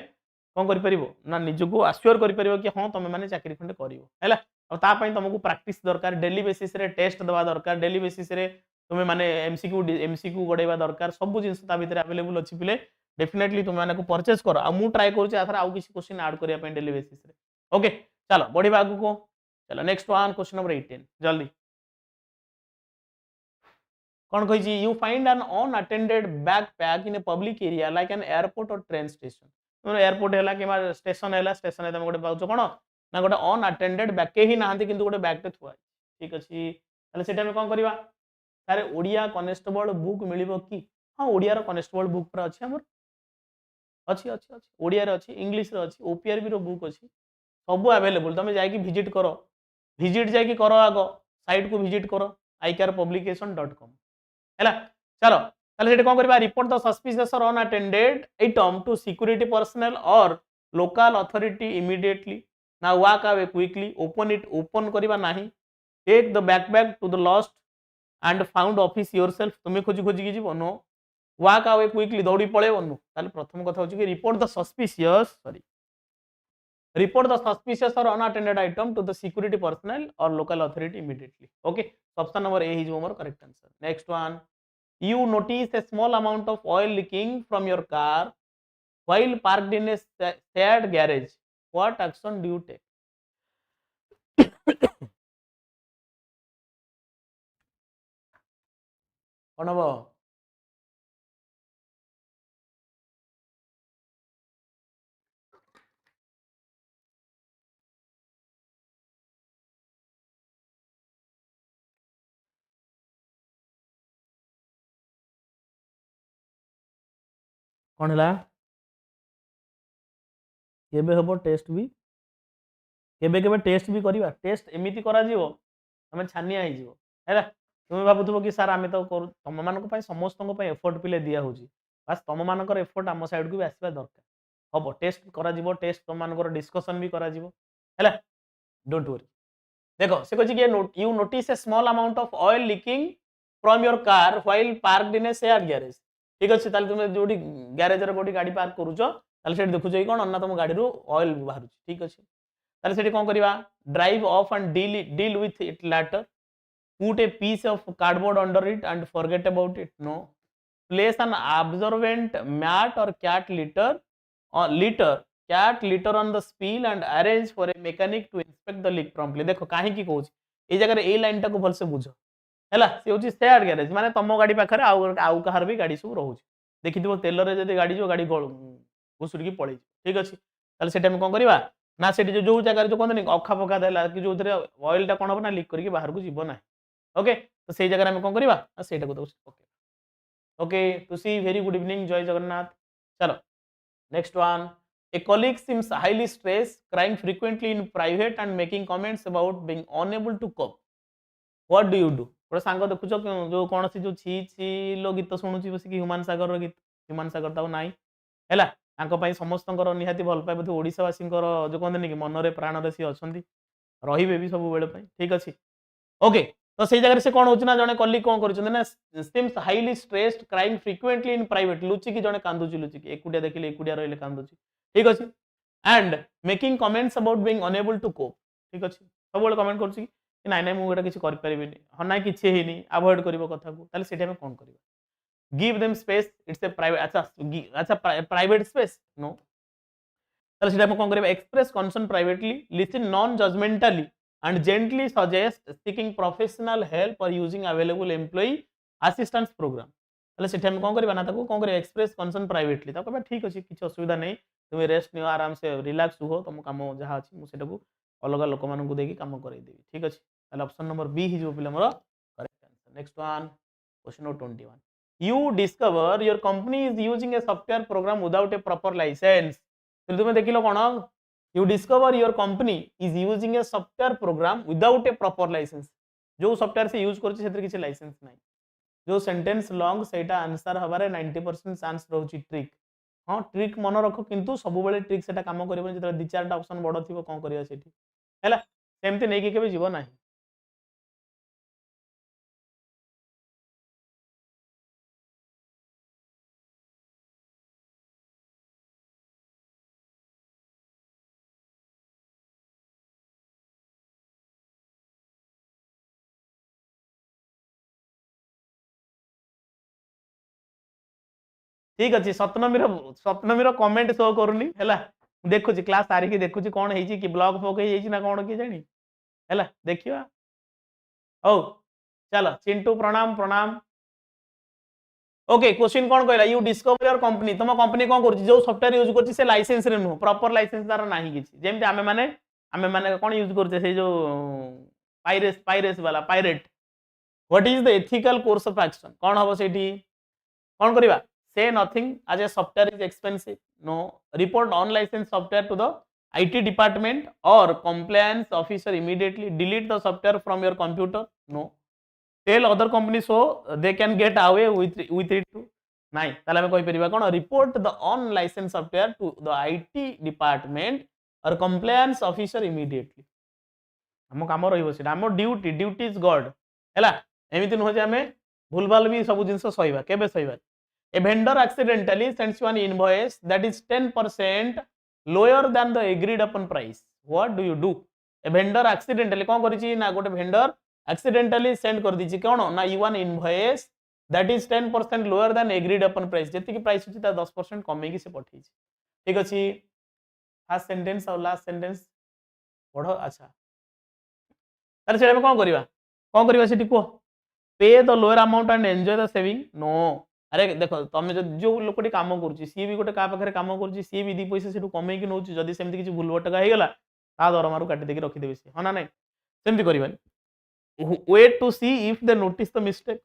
कोन करि परिबो ना निजुकु अश्योर करि परिबो कि हां तमे माने चाकरी खंडे करिवो हैला और ता पई तुमको प्रैक्टिस दरकार डेली बेसिस रे टेस्ट दवा दरकार डेली बेसिस रे तुमे माने एमसीक्यू गडैबा दरकार सब जिंस ता भीतर अवेलेबल अछि पिले डेफिनेटली तुम माने को परचेज करो आ मु ट्राई करूची आथरा आउ किसी क्वेश्चन ऐड करिया पई डेली बेसिस रे ओके चलो बढ़िबा आगु को चलो नेक्स्ट वन क्वेश्चन नंबर 18 जल्दी कौन कही you find an unattended backpack in a public area like an airport और ट्रेन स्टेशन तुम एयरपोर्ट हैला कि स्टेशन है तुम गोटे पाउछ कोन ना गोटे अनअटेंडेड बैग के ही नाहंती किंतु गोटे बैग टे थुआ ठीक अछि ताले सेटा में कोन करबा तारे ओडिया कॉन्स्टेबल बुक मिलिबो कि हां ओडिया रो कॉन्स्टेबल बुक पर अछि हमर अछि ओडिया रे अछि इंग्लिश रे अछि ओपीआरबी रो बुक अछि सब अवेलेबल तुम जाई कि विजिट जाई कि करो आगो साइट को विजिट करो icarpublication.com हैला चलो ताले सेटा कोन करबा report the suspicious or unattended item to security personnel or local authority immediately now walk away quickly open करिबा नाही take the backpack to the lost and found office yourself तुमे खोजी की जीवो नो walk away quickly दौड़ी पळे वनु ताले प्रथम कथा होची कि report the suspicious or unattended item to the security personnel or local authority immediately okay option number A is your correct answer next one you notice a small amount of oil leaking from your car while parked in a shared garage what action do you take कौन हम कौन है केबे हबो test भी केबे test भी करिवा test एमिति करा जीवो हमें छानिया आइ जीवो हैला तुम भाबुथबो कि सर आमे तो करू तुम मानको पई समस्त को पई एफर्ट पिले दिया होची बास तुम मानकर एफर्ट आम साइड को भी आसवा दरकार हम टेस्ट करा टेस्ट तुम मानकर डिस्कशन भी करा है डोंट वरी देखो से कहछि you notice a small amount of oil leaking from your car while parked in a shared garage ठीक अच्छे तुम जो ग्यारेज कोटी गाड़ी पार्क करुच देखुच कि कौन ना तुम गाड़ी ऑयल बाहर ठीक अच्छे से कौन करवा drive off and deal with it later put a piece of cardboard under it and forget about it no place an absorbent mat or cat litter on the spill and arrange for a mechanic to inspect the leak promptly देखो काहे की कहूँ ए जगह ए line टाको भलसे बुझ है सी हूँ share garage माने तुम गाड़ी पाखे आउ कहार भी गाड़ी सब रोचे देखिए तेल जब गाड़ी जो गाड़ी घुसुड़ी पड़े ठीक अच्छे से कौन करवा ना से जो जगह जो कहते अखा फखा देला कि जो ऑयल टा कौन हम ना लिक करके बाहर को जीव ना ओके तो सही जगह में कौन करवा सेटा को okay okay to see very good evening जय जगन्नाथ चलो next one a colleague seems highly stress crying frequently in private and making comments about being unable to cope what do you do गोटे सांग देखुच जो कौन सी जो छी छी लो गीत शुणुची बस कि ह्यूमान सागर गीत ह्यूमान सागर ताऊ नाई है समस्त निहाती भल पाए बोधे ओडिशावासी जो कहते कि मनरे प्राणरे सी अच्छा रे भी सब बेले ठीक अच्छे ओके तो सही जगह से कौन होना जड़े कली कौन कर highly stressed crying frequently in private लुचिकी जड़े कांदुची लुचिकी एकुटिया देखिले एकुटिया रहिले कांदुची ठीक अच्छे and making comments about being unable to cope ठीक अच्छे सब कमेंट कर ना ना मुझे किसी करें हाँ ना कि है अवॉइड कर कथा को कौन कर give them space it's a private अच्छा प्राइवेट स्पेस नो कौन कर express concern privately listen non judgmentally and gently suggest seeking professional help or using available employee assistance program ताले सेठी हम कोन करबा ना ताको कोन करे एक्सप्रेस कंसर्न प्राइवेटली ता कहबा ठीक अछि किछ असुविधा नै तुम रेस्ट नियो आराम से रिलैक्स हो तुम काम जहा अछि मु सेटा को अलग लोक मानन को देकी काम करै देबी ठीक अछि ताले ऑप्शन नंबर बी हि जो पिला मोर correct answer next one question number 21 you discover your company is using a software program without a proper license फिर तुम देखिलो कोन you discover your company is using a software program without a proper license जो software से use करछि सेतिर किछि licence नै जो sentence long सेटा answer हबारे 90% chance रहउछि trick हां ट्रिक मन रखो किंतु सब बेले ट्रिक सेटा काम करबो जेतरा दि चारटा ऑप्शन बड़ थिबो कोन करिया सेठी हैला सेमति नै कि केबे जीव नाही ठीक अच्छे सप्तमीर कमेंट शो करूनी है देखुची क्लास सारिकी देखुची कौन है कि ब्लॉग फोक ना कौन किए जानी है देखिए हो चलो चिंटू प्रणाम प्रणाम ओके क्वेश्चन कौन कहला यू डिस्कवर योर कंपनी तुम कंपनी कौन कर जो सॉफ्टवेयर यूज कर लाइसेंस रे नुह प्रॉपर लाइसेंस तार नाही किछि जेमति आमे माने कौन यूज करछे से जो पाइरेस वाला pirate what is the ethical course of action कौन हबो सेठी कौन करबा say nothing as a software is expensive no report unlicensed software to the IT department or compliance officer immediately delete the software from your computer no tell other companies so they can get away with it too नाइ ताले हमें कहि परिबा कोन report the unlicensed software to the IT department or compliance officer immediately हम काम रहिबो से हम duty is God हैला एमिति न हो जे हमें भूलभाल भी सब जिंस सहिबा केबे सहिबा A vendor accidentally sends you an invoice that is 10% lower than the agreed upon price. What do you do? A vendor accidentally कौन करिछि ना गोटे vendor accidentally send कर दिछि कोन ना you one invoice that is 10% lower than agreed upon price जति कि price अछि ता 10% कमे कि से पठै छै ठीक अछि फर्स्ट सेंटेंस और लास्ट सेंटेंस पढो अच्छा अरे सेटा में कौन करबा सेठी को pay the lower amount and enjoy the saving नो अरे देखो तुम जो लोकटी काम कर सी भी गोटे क्या पाखे काम कर सी भी दी पैसा से कमे कि नौ जदि सेमती किसी भूल भटका होगा ता दरमारू काटी देके रखिदेवे सी हाँ ना नहीं सेमती करवानी wait to see if they notice the mistake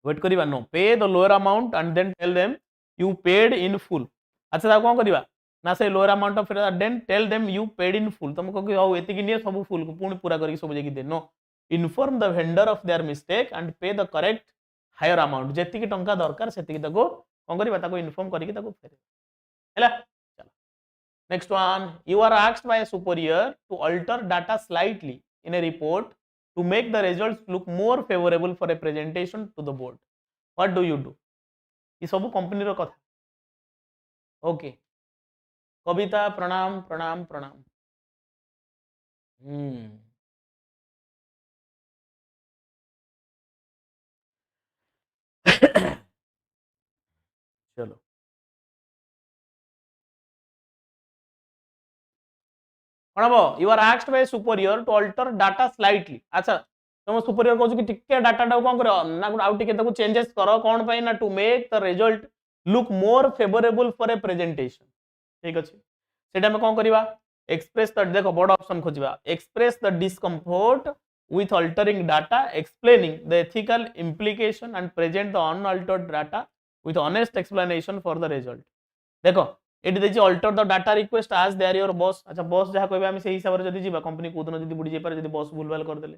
wait करवा नो pay the lower amount and then tell them you paid in full अच्छा कौन करवा ना से lower amount off then tell them you paid in full तुमको कि how एतिकी निये सब फुल को पुणी पूरा करके सब जगह they know inform the vendor of their mistake and पे द करेक्ट हायर अमाउंट जेतिकी टंका दरकार सेतिकी ताको कौन करबा ताको इन्फॉर्म करके ताको फेरे हैला चलो next one you are asked by a superior to alter data slightly in a report to make the results look more favourable for a presentation to the board what do you do ये सब company रो कथा okay कविता प्रणाम प्रणाम प्रणाम चलो कौन हम you are asked by superior to alter data slightly अच्छा तुम सुपीरियर कहूँ कि टिके डाटा कौन कर ना आउ टिके ताको चेंजेस कर कौन पे ना to make the result look more favourable for a presentation ठीक अच्छे सेटा में कौन करवा एक्सप्रेस द देखो बड़ option Khojwa express the discomfort with altering data explaining the ethical implication and present the unaltered data with honest explanation for the result देखो एटी देछि alter the data request as they are your boss अच्छा boss जहा कहबे हम सेही हिसाब रे जदी जीवा कंपनी कोदन जदी बुडी जे पारे जदी बॉस भूलभाल कर देले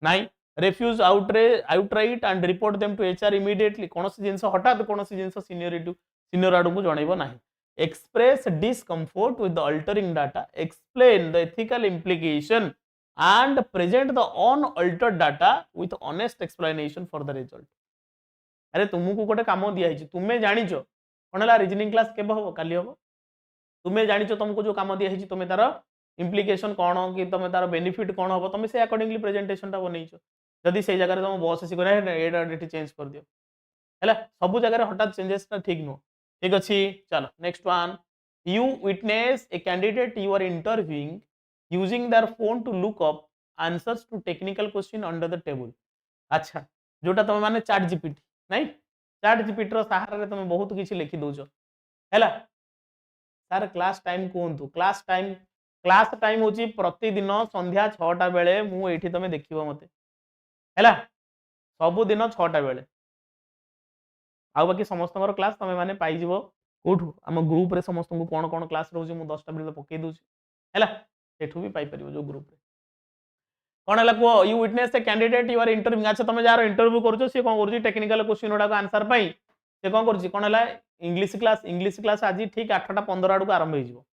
नाइ refuse outright and report them to HR immediately कोनोसी जिंस हठात कोनोसी जिंस सीनियर आडू को जणैबो नाही express discomfort with the altering data explain the ethical implication and present the unaltered data with honest explanation for the result अरे तुमको गोटे काम दिया है तुम्हें जानिच कौन है रीजनिंग क्लास केबे हम काली हम तुम्हें जानिच तुमको जो काम दिया है तुम्हें तार इम्प्लिकेशन कौन कि तुम तार बेनिफिट कौन हम तुम से अकॉर्डिंगली प्रेजेंटेशन टा बनईच जदि से जगह तुम बॉस आसी ये चेंज कर दियो है सब जगह हठात चेंजेस ठीक नुह ठीक अच्छे चलो next one you witness a candidate you are interviewing using their phone to look up answers to technical question under the table अच्छा जोटा तुम माने चैट जीपीटी नहीं चैट जीपीटी रो सहारा रे तुम बहुत किछि लिखि दोछ हैला सर क्लास टाइम कोंतु क्लास टाइम होची प्रतिदिन संध्या 6टा बेले मु एठी तुम देखिबो मते हैला सब दिन 6टा बेले आ बाकी समस्त क्लास तुम मैंने पाई कौटू आम ग्रुप रे समस्त को कौन कौन क्लास रोज मुझे 10टा भितर पकई दूसरी है सेठू भी पाई जो ग्रुप रे कौन है कह you witness a candidate you are interview अच्छा तुम जार इंटरव्यू करुछ सी कौन कर टेक्निकल क्वेश्चन गुड़ाक आंसर पाई से कौन कर इंग्लिश क्लास आज ठीक 8टा 15 आड़ को आरंभ हो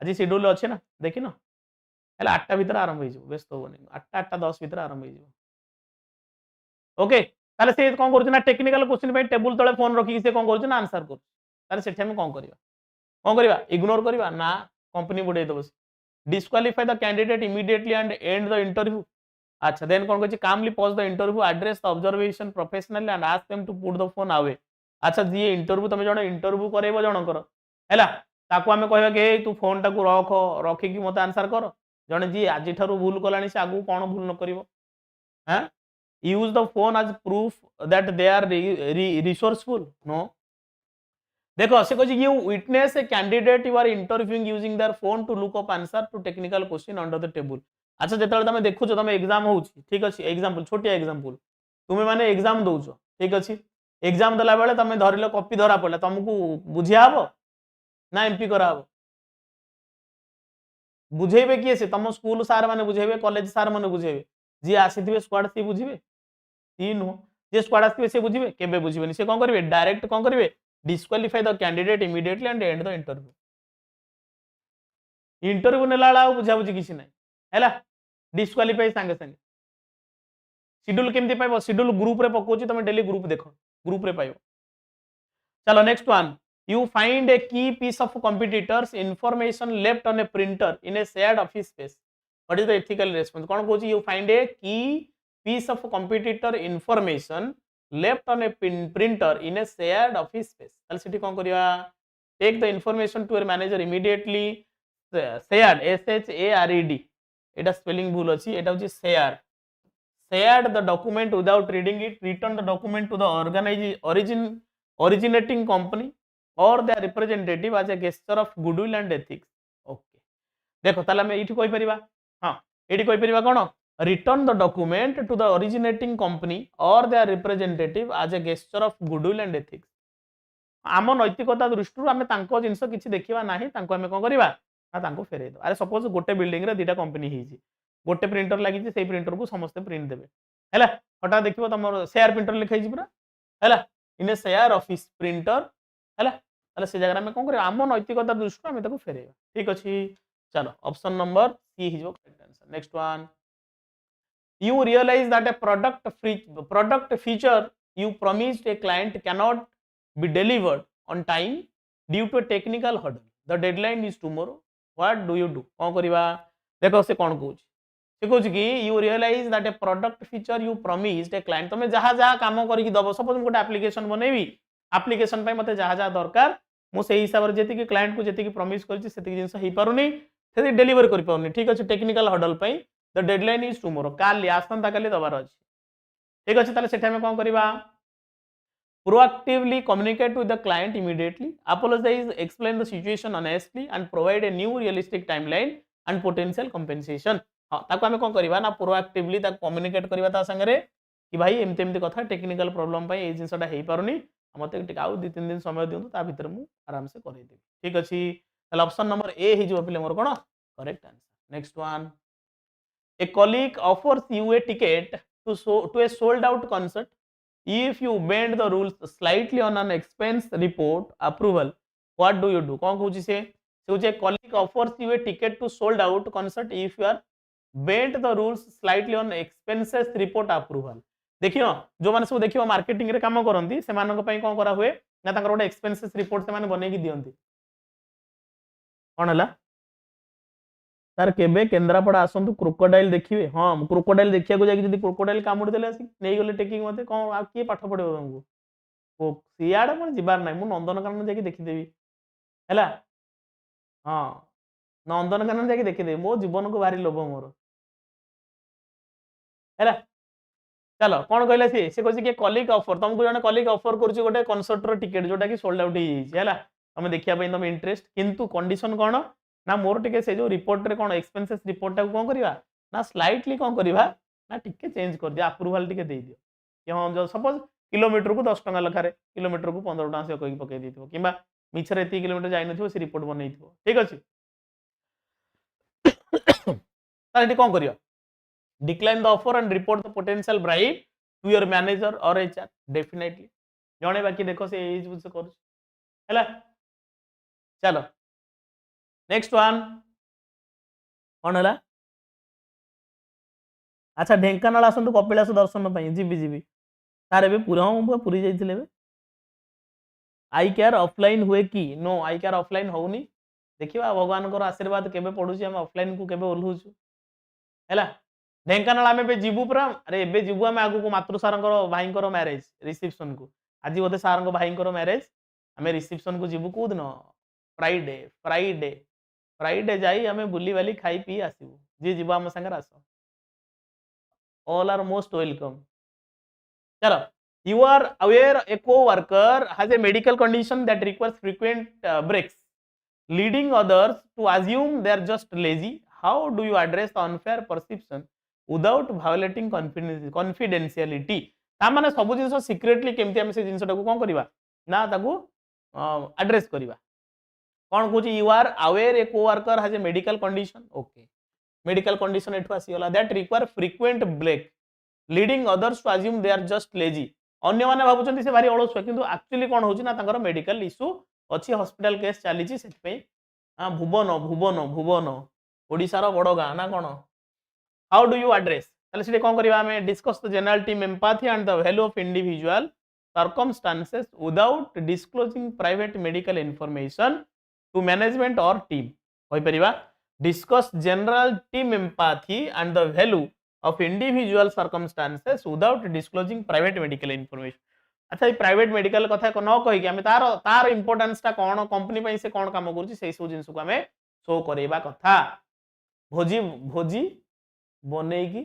आज शेड्यूल अच्छे ना देख न है 8टा भितर आरंभ हो व्यस्त होनी 8टा 10 भितर आरंभ हो ओके ताले से कौन करूछ ना टेक्निकल क्वेश्चन पे टेबल तले फोन रखी से कौन करूछ ना आंसर कर ताले सेठी हम कौन करबा इग्नोर करबा ना कंपनी बुडे दबस disqualify the candidate immediately and end the interview अच्छा देन कौन कहछि calmly pause the interview address the observation professionally and ask them to put the phone away अच्छा जी इंटरव्यू तुम जण इंटरव्यू करैबो जणकर हैला ताको हमें कहबा के तू फोन टाको रख रखी कि मते आंसर कर जण जी आजि थारु भूल कलानी से आगु कोन भूल न करिवो हैं use the phone as proof that they are resourceful no देखो से कहछि you witness a candidate you are interviewing using their phone to look up answer to technical question under the table अच्छा जेतले तमे देखु छ तमे एग्जाम होउछि ठीक अछि example छोटिया एग्जांपल तुमे माने एग्जाम दउछ ठीक अछि एग्जाम दला बेले तमे धरिलो कॉपी धरा पड़ला तुमको बुझिया हबो ना एमपी करा हबो बुझेबे किए से तम स्कूल सार माने बुझेबे कॉलेज सार माने बुझेबे जी आसीथिबे स्क्वाड सी बुझिबे सी नुह जे स्क्वाड आसीबे से बुझिबे केबे बुझिबेनी से कोन करिवे डायरेक्ट कोन करिवे disqualify the candidate immediately and end the interview नेला बुझा बुझी किसी नहीं हैला डिस्क्वालिफाई संगे संगे शेड्यूल केमती पाइबो शेड्यूल ग्रुप रे पकोची तमे डेली ग्रुप देखो ग्रुप रे पाइबो चलो next one you find a key piece of competitors information left on a printer in a shared office space what is the ethical response कौन कहूँ यू फाइंड ए की piece of competitor information left on a printer in a shared office space ताले सेठी कोन करिया take the information to your manager immediately shared shared Etah spelling भूल अछि एटा होची shared the document without reading it return the document to the originating company or their representative as a gesture of goodwill and ethics okay देखो ताले हम एठी कोइ परिबा हां एठी कोइ परिबा कोन return the document to the originating company or their representative as a gesture of goodwill and ethics आम नैतिकता दृष्टि आम तांको जिनस किछि देखिबा नाही तांको हम कोन करबा ना तांको फेरै दो अरे सपोज गोटे बिल्डिंग रे दुटा कंपनी हिची गोटे प्रिंटर लागि से प्रिंटर को समस्त प्रिंट देबे हैला हटा देखिबो तमर शेयर प्रिंटर लिखाई छी पूरा हैला इन ए शेयर ऑफिस प्रिंटर है से जगह में कौन कर आम नैतिकता दृष्टि आम फेर ठीक अच्छे चलो ऑप्शन नंबर सी हो correct answer next one you realize that a product feature you promised a client cannot be delivered on time due to a technical hurdle. The deadline is tomorrow. What do you do? कौन करिबा देखो से कौन कहूँ से कहूँ कि you realize that a product feature you promised a client तुम जहाँ जहाँ काम करके दब सपोज गोटे एप्लिकेशन बनैबी एप्लिकेशन पे मते जहाँ जहाँ दरकार मु से हिसाब रे जेति क्लाइंट को जेति प्रॉमिस करछि सेति जिंस हेई पारुनी सेति डिलीवर करि पारुनी ठीक अछि टेक्निकल हडल पे द डेडलाइन इज टुमोरो काली आसंता काली दबार अछि ठीक अछि ताले सेठा में कोन करिबा proactively communicate with the client immediately apologize explain the situation honestly and provide a new realistic timeline and potential compensation हां ताको हमें कोन करिबा ना proactively ता कम्युनिकेट करिबा ता संगे कि भाई एमते एमते कथा टेक्निकल प्रॉब्लम पे ए जिंसटा हेई पारुनी मते टिक आउ 2-3 दिन समय दियंतु ता भीतर मु आराम से करै देबी ठीक अछि ताले ऑप्शन नंबर ए हे जो पिले मोर कोन correct answer next one a colleague offers you a ticket to a sold out concert if you bend the rules slightly on an expense report approval what do you do कौन कहूँ से a colleague offers you a ticket to sold out concert if you are bend the rules slightly on expenses report approval देखियो जो माने सब देखियो marketing रे काम करंती से मानक पई कोन करा हुए ना ताकर गोटे एक्सपेंसेस रिपोर्ट से माने बनै की दियंती कोन हला सर केबे केन्द्रापड़ा आसतु क्रोकोडाइल देखिए हाँ क्रोकोडाइल देखा जाकि क्रोकोडाइल कामुड़ी देले नहीं गले टेकिंग मत कौन आ किए पाठ पढ़े तुमको सियाड़े मैं जीवार ना मुझे नंदनकानन जाकि देखीदेवी है हाँ नंदनकानन जाकि देखीदेवी मो जीवन को भारी लोभ मोर है चलो कौन कहले सी कहते कि कलिक ऑफर तुमको जन कलिक ऑफर कर गोटे कनसर्टर टिकेट जोटा कि सोल्ड आउट है तुम देखा तुम इंटरेस्ट किंतु कंडीशन कौन ना मोर टिके से जो रिपोर्ट रे कौन एक्सपेंसेस रिपोर्ट टाक कौन करवा ना स्लाइटली कौन करवा ना टिके चेंज कर दिया अप्रूवल टिके दे दियो कि हाँ जो सपोज किलोमीटर को 10 टका लखारे किलोमीटर को 15 टका से कहीं पकई देथिबो किबा मिछरे एती किलोमीटर जाई नथिबो से रिपोर्ट बनैथिबो ठीक अछि ताले कौन करियो decline the offer and report the potential bribe to your manager और एचआर डेफिनेटली जणे बाकी देखो से एज बुझ कर हैला चलो नेक्स्ट वन कौन है अच्छा ढेंकानाल आसतु कपिलास दर्शन पर जीवी तार ए पूरा हाँ पूरी जाइए आई केयर ऑफलाइन हुए कि नो आई केयर ऑफलाइन होनी देखिए भगवान को आशीर्वाद केबे पड़ुची आम ऑफलाइन को केबे ओल्हुचु है ढेंकानाल आम ए जीवु पूरा अरे एबे जीवु आम आगु मातृ सार भाई मैरेज रिसेप्शन को आज बोधे सार भाई मैरेज आम रिसेप्शन को जीवु कौ दिन फ्राइडे फ्राइडे फ्राइडे जाई हमें बुली वाली खाई पी आसबू जी जीव आम सागर as all are most welcome चलो you are aware a co-worker has a medical condition that requires frequent breaks leading others to assume they are just lazy how do you address the unfair perception without violating confidentiality ता माने सब जिंस secretly केमती हम से जिंसटा को कोन करबा ना ताको एड्रेस करबा कौन कहूँ you are aware a co-worker has a medical condition okay medical condition एठू आसीगला that require frequent break leading others to assume they are just lazy अन्य माने भाबुचंती से भारी अलसुआ किंतु एक्चुअली कोन होची ना तांकर मेडिकल इशू अछि हॉस्पिटल केस चलीची सेति पे हां भुवन भुवन भुवन ओडिसा रो बड़ गां ना कोन हाउ डू यू एड्रेस ताले सिटे कोन करबा हमें discuss the general team empathy and the value of individual circumstances without disclosing private medical information to management or team कहि परिबा discuss general team empathy and the value of individual circumstances without disclosing private medical information अच्छा ये private medical कथा को न कहि कि हमें तार तार इंपोर्टेंस ता कोन कंपनी पई से कोन काम करूची सेही सब जिंस को हमें शो करेबा कथा भोजी भोजी बनै की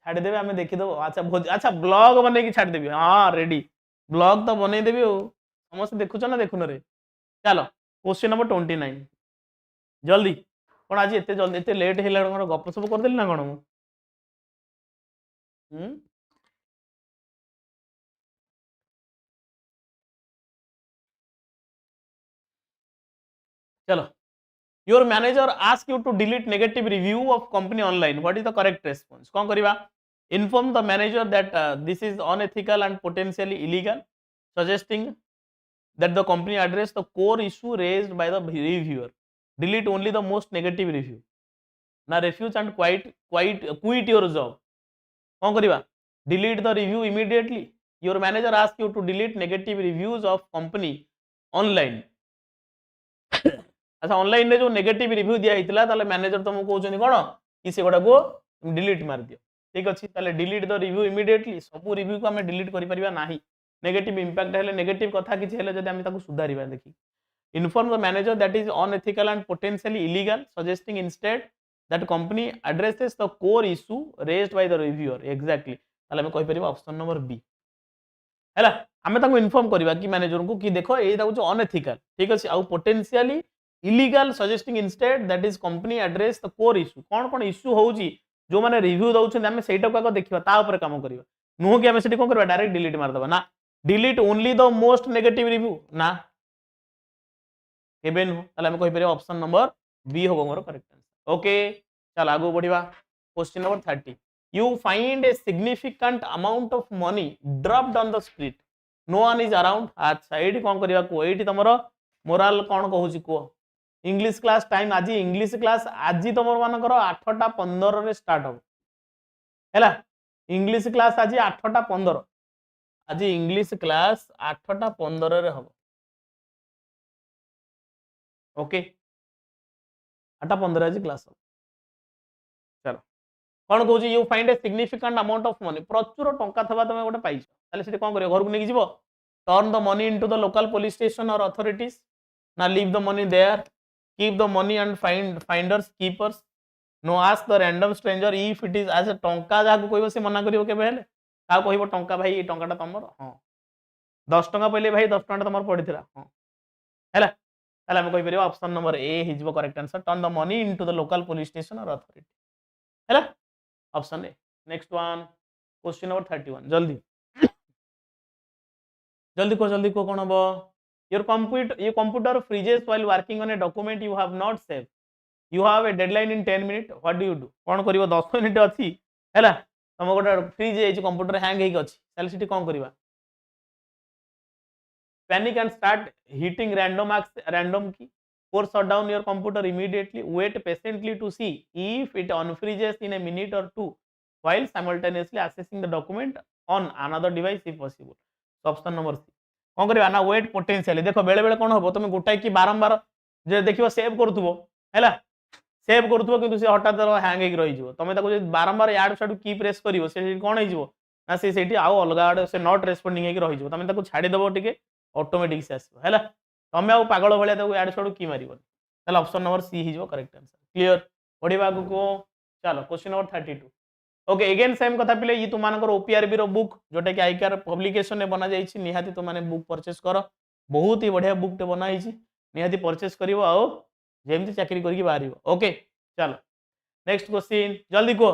छाड़ देबे हमें देखि दो अच्छा भोजी अच्छा ब्लॉग बनै की छाड़ देबी हां रेडी ब्लॉग तो बनै देबी ओ समस्त देखुछ ना देखुन रे चलो क्वेश्चन नंबर 29 जल्दी कौन आज एते जल्दी एते लेट हेला गप सब कर देली ना कोन चलो your manager ask you to delete negative review of company online what is the correct response कौन करबा inform the manager that this is unethical and potentially illegal suggesting that the company address the core issue raised by the reviewer. Delete only the most negative review. Now refuse and quit your job. कौन करिबा? Delete the review immediately. Your manager asks you to delete negative reviews of company online. अच्छा online रे जो negative review दिया हितला ताले manager तुमको कहउछनी कोन कि से गोटा को डिलीट मार दियो. ठीक अछि ताले डिलीट द रिव्यू इमीडिएटली. सब रिव्यू को हमें डिलीट करि परिबा नाही. नेगेटिव इंपैक्ट हेले नेगेटिव कथा किछि हेले जदि हम ताको सुधारिबा देखि. Inform the manager that is unethical and potentially illegal, suggesting instead that company addresses the core issue raised by the reviewer. Exactly. ताले हम कहि परिबा ऑप्शन नंबर बी. हैला हमें ताको इन्फॉर्म करिबा कि मैनेजर को कि देखो एटा होछ अनएथिकल. ठीक अछि आ potentially illegal, suggesting instead that is company address the core issue. कोन इश्यू होउची जो माने रिव्यू दउछन हमें सेटा को देखिबा ता ऊपर काम करिबा. नुहो कि हमें सेठी कोन करबा डायरेक्ट डिलीट मार दबा ना. Delete only the most negative review ना केबे नु ताले हम कहि परिबा ऑप्शन नंबर बी होबो मोर करेक्ट आंसर. ओके चल आगो बढ़िबा. Question number 30. You find a significant amount of money dropped on the street. No one is around. अच्छा एठी कोन करिबा को एठी तमरो मोरल कोन कहूची को. इंग्लिश क्लास टाइम आज इंग्लिश क्लास आज तुम मानकर 8:15 रे स्टार्ट हो हैला. इंग्लिश क्लास आज 8:15. आज इंग्लिश क्लास 8:15 रे हो. ओके 8:15 आज क्लास हो. चलो कौन कहूँ you find a significant amount of money. प्रचुर टंका थबा तुम गोटे पाइछ ताले सेठी कोन करियो घर को नेकी जीवो. Turn the money into the local police station और अथॉरिटीज. ना leave the money there. Keep the money and finders keepers. No ask the random stranger if it is as a टंका जा को कहबो से मना करियो केबे हेले. का कहबो टंका भाई ए टंकाटा तमर. हां 10 टंका पहिले भाई 10 टंका तमर पडिथिला. हां हैला ताले हम कहि परियो ऑप्शन नंबर ए हिजबो correct answer. Turn the money into the local police station or authority. हैला option A. Next one question number 31. जल्दी को कोन हबो. Your computer freezes while working on a document you have not saved. You have a deadline in 10 minutes. What do you do? कौन करिवो 10 minute अछि हैला तम गोटे freeze हे कंप्यूटर हैंग हेक अछि ताले सिटी कोन करिवा. Panic and start hitting random key. Or shut down your computer immediately. Wait patiently to see if it unfreezes in a minute or two while simultaneously accessing the document on another device if possible. So option number C. कौन करबा ना wait potentially. देखो बेले बेले कोन होबो तुम गोटाई की बारंबार जे देखिबो सेव करथुबो हैला सेव करथुबो किंतु से हटात हैंग हेक रहि जिवो. तमे ताको जे बारंबार याड साडू की प्रेस करिवो से कोन हे जिवो ना से सेठी आउ अलगा आड से नॉट रेस्पोंडिंग हेक रहि जिवो. तमे ताको छाडी देबो टिके ऑटोमेटिक से आसीबो हैला. तमे आउ पागल भलिया ताको याड साडू की मारिबो. ताले ऑप्शन नंबर सी हि जिवो करेक्ट आंसर. क्लियर ओडिबा को चलो question number 32. Okay again same कथा पिले ये तुम मानकर ओपीआरबी रो बुक जोटा कि आईकार पब्लिकेशन ने बना जाइछि. निहाती तुम माने बुक परचेस करो. बहुत ही बढ़िया बुक टे बना हिछि. निहाती परचेस करिवो आ जेमति चाकरी करके बाहरिवो. ओके चलो नेक्स्ट क्वेश्चन जल्दी को.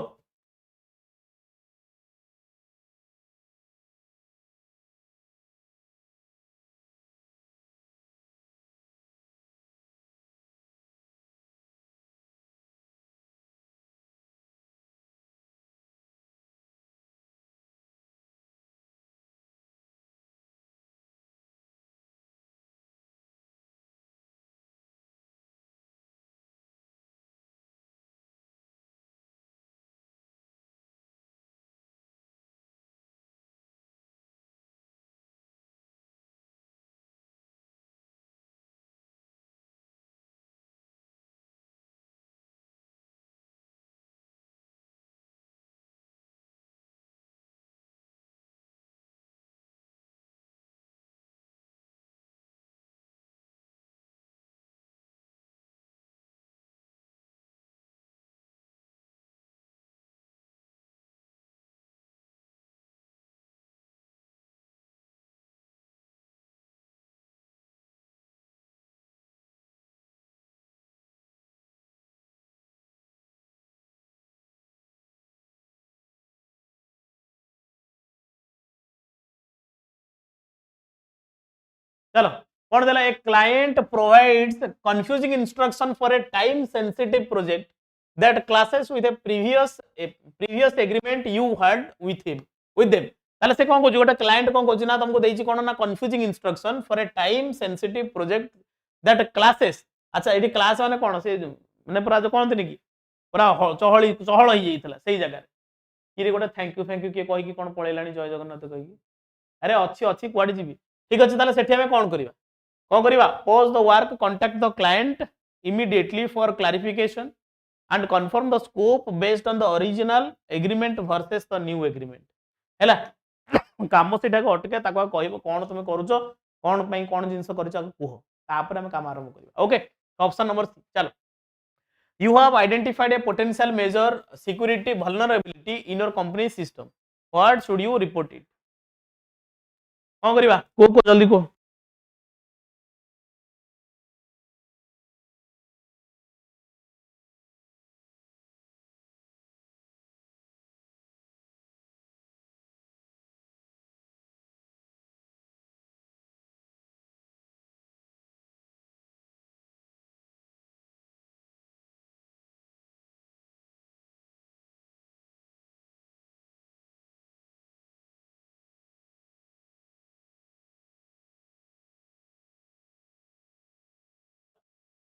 चलो कौन देला. A client provides confusing instruction for a time sensitive project that classes with A previous agreement you had with them. ताले से कोन को गोटे क्लाइंट कोन को ना तुमको देइची कोन ना confusing instruction for a time sensitive project that classes. अच्छा एडी क्लास माने कोन से माने पूरा जो कोन तनी की पूरा चहल ही जाइतला सेही जगह कि गोटे थैंक यू किए कहि कि कोन पळेलाणी जय जगन्नाथ कहि अरे अच्छी अच्छी कुआडे जीवी ठीक अछि ताले सेठी हमें कोन करिवा कोन करिवा pause the work contact the client immediately for clarification and confirm the scope based on the original agreement versus the new agreement हैला काम सेटा को अटके ताको कहबो कोन तुमे करूछो कोन पई कोन जिंस करिछ कुहो तापर हम काम आरंभ करिवा ओके ऑप्शन नंबर सी चलो you have identified a potential major security vulnerability in your company system what should you report it कोन करिवा को जल्दी को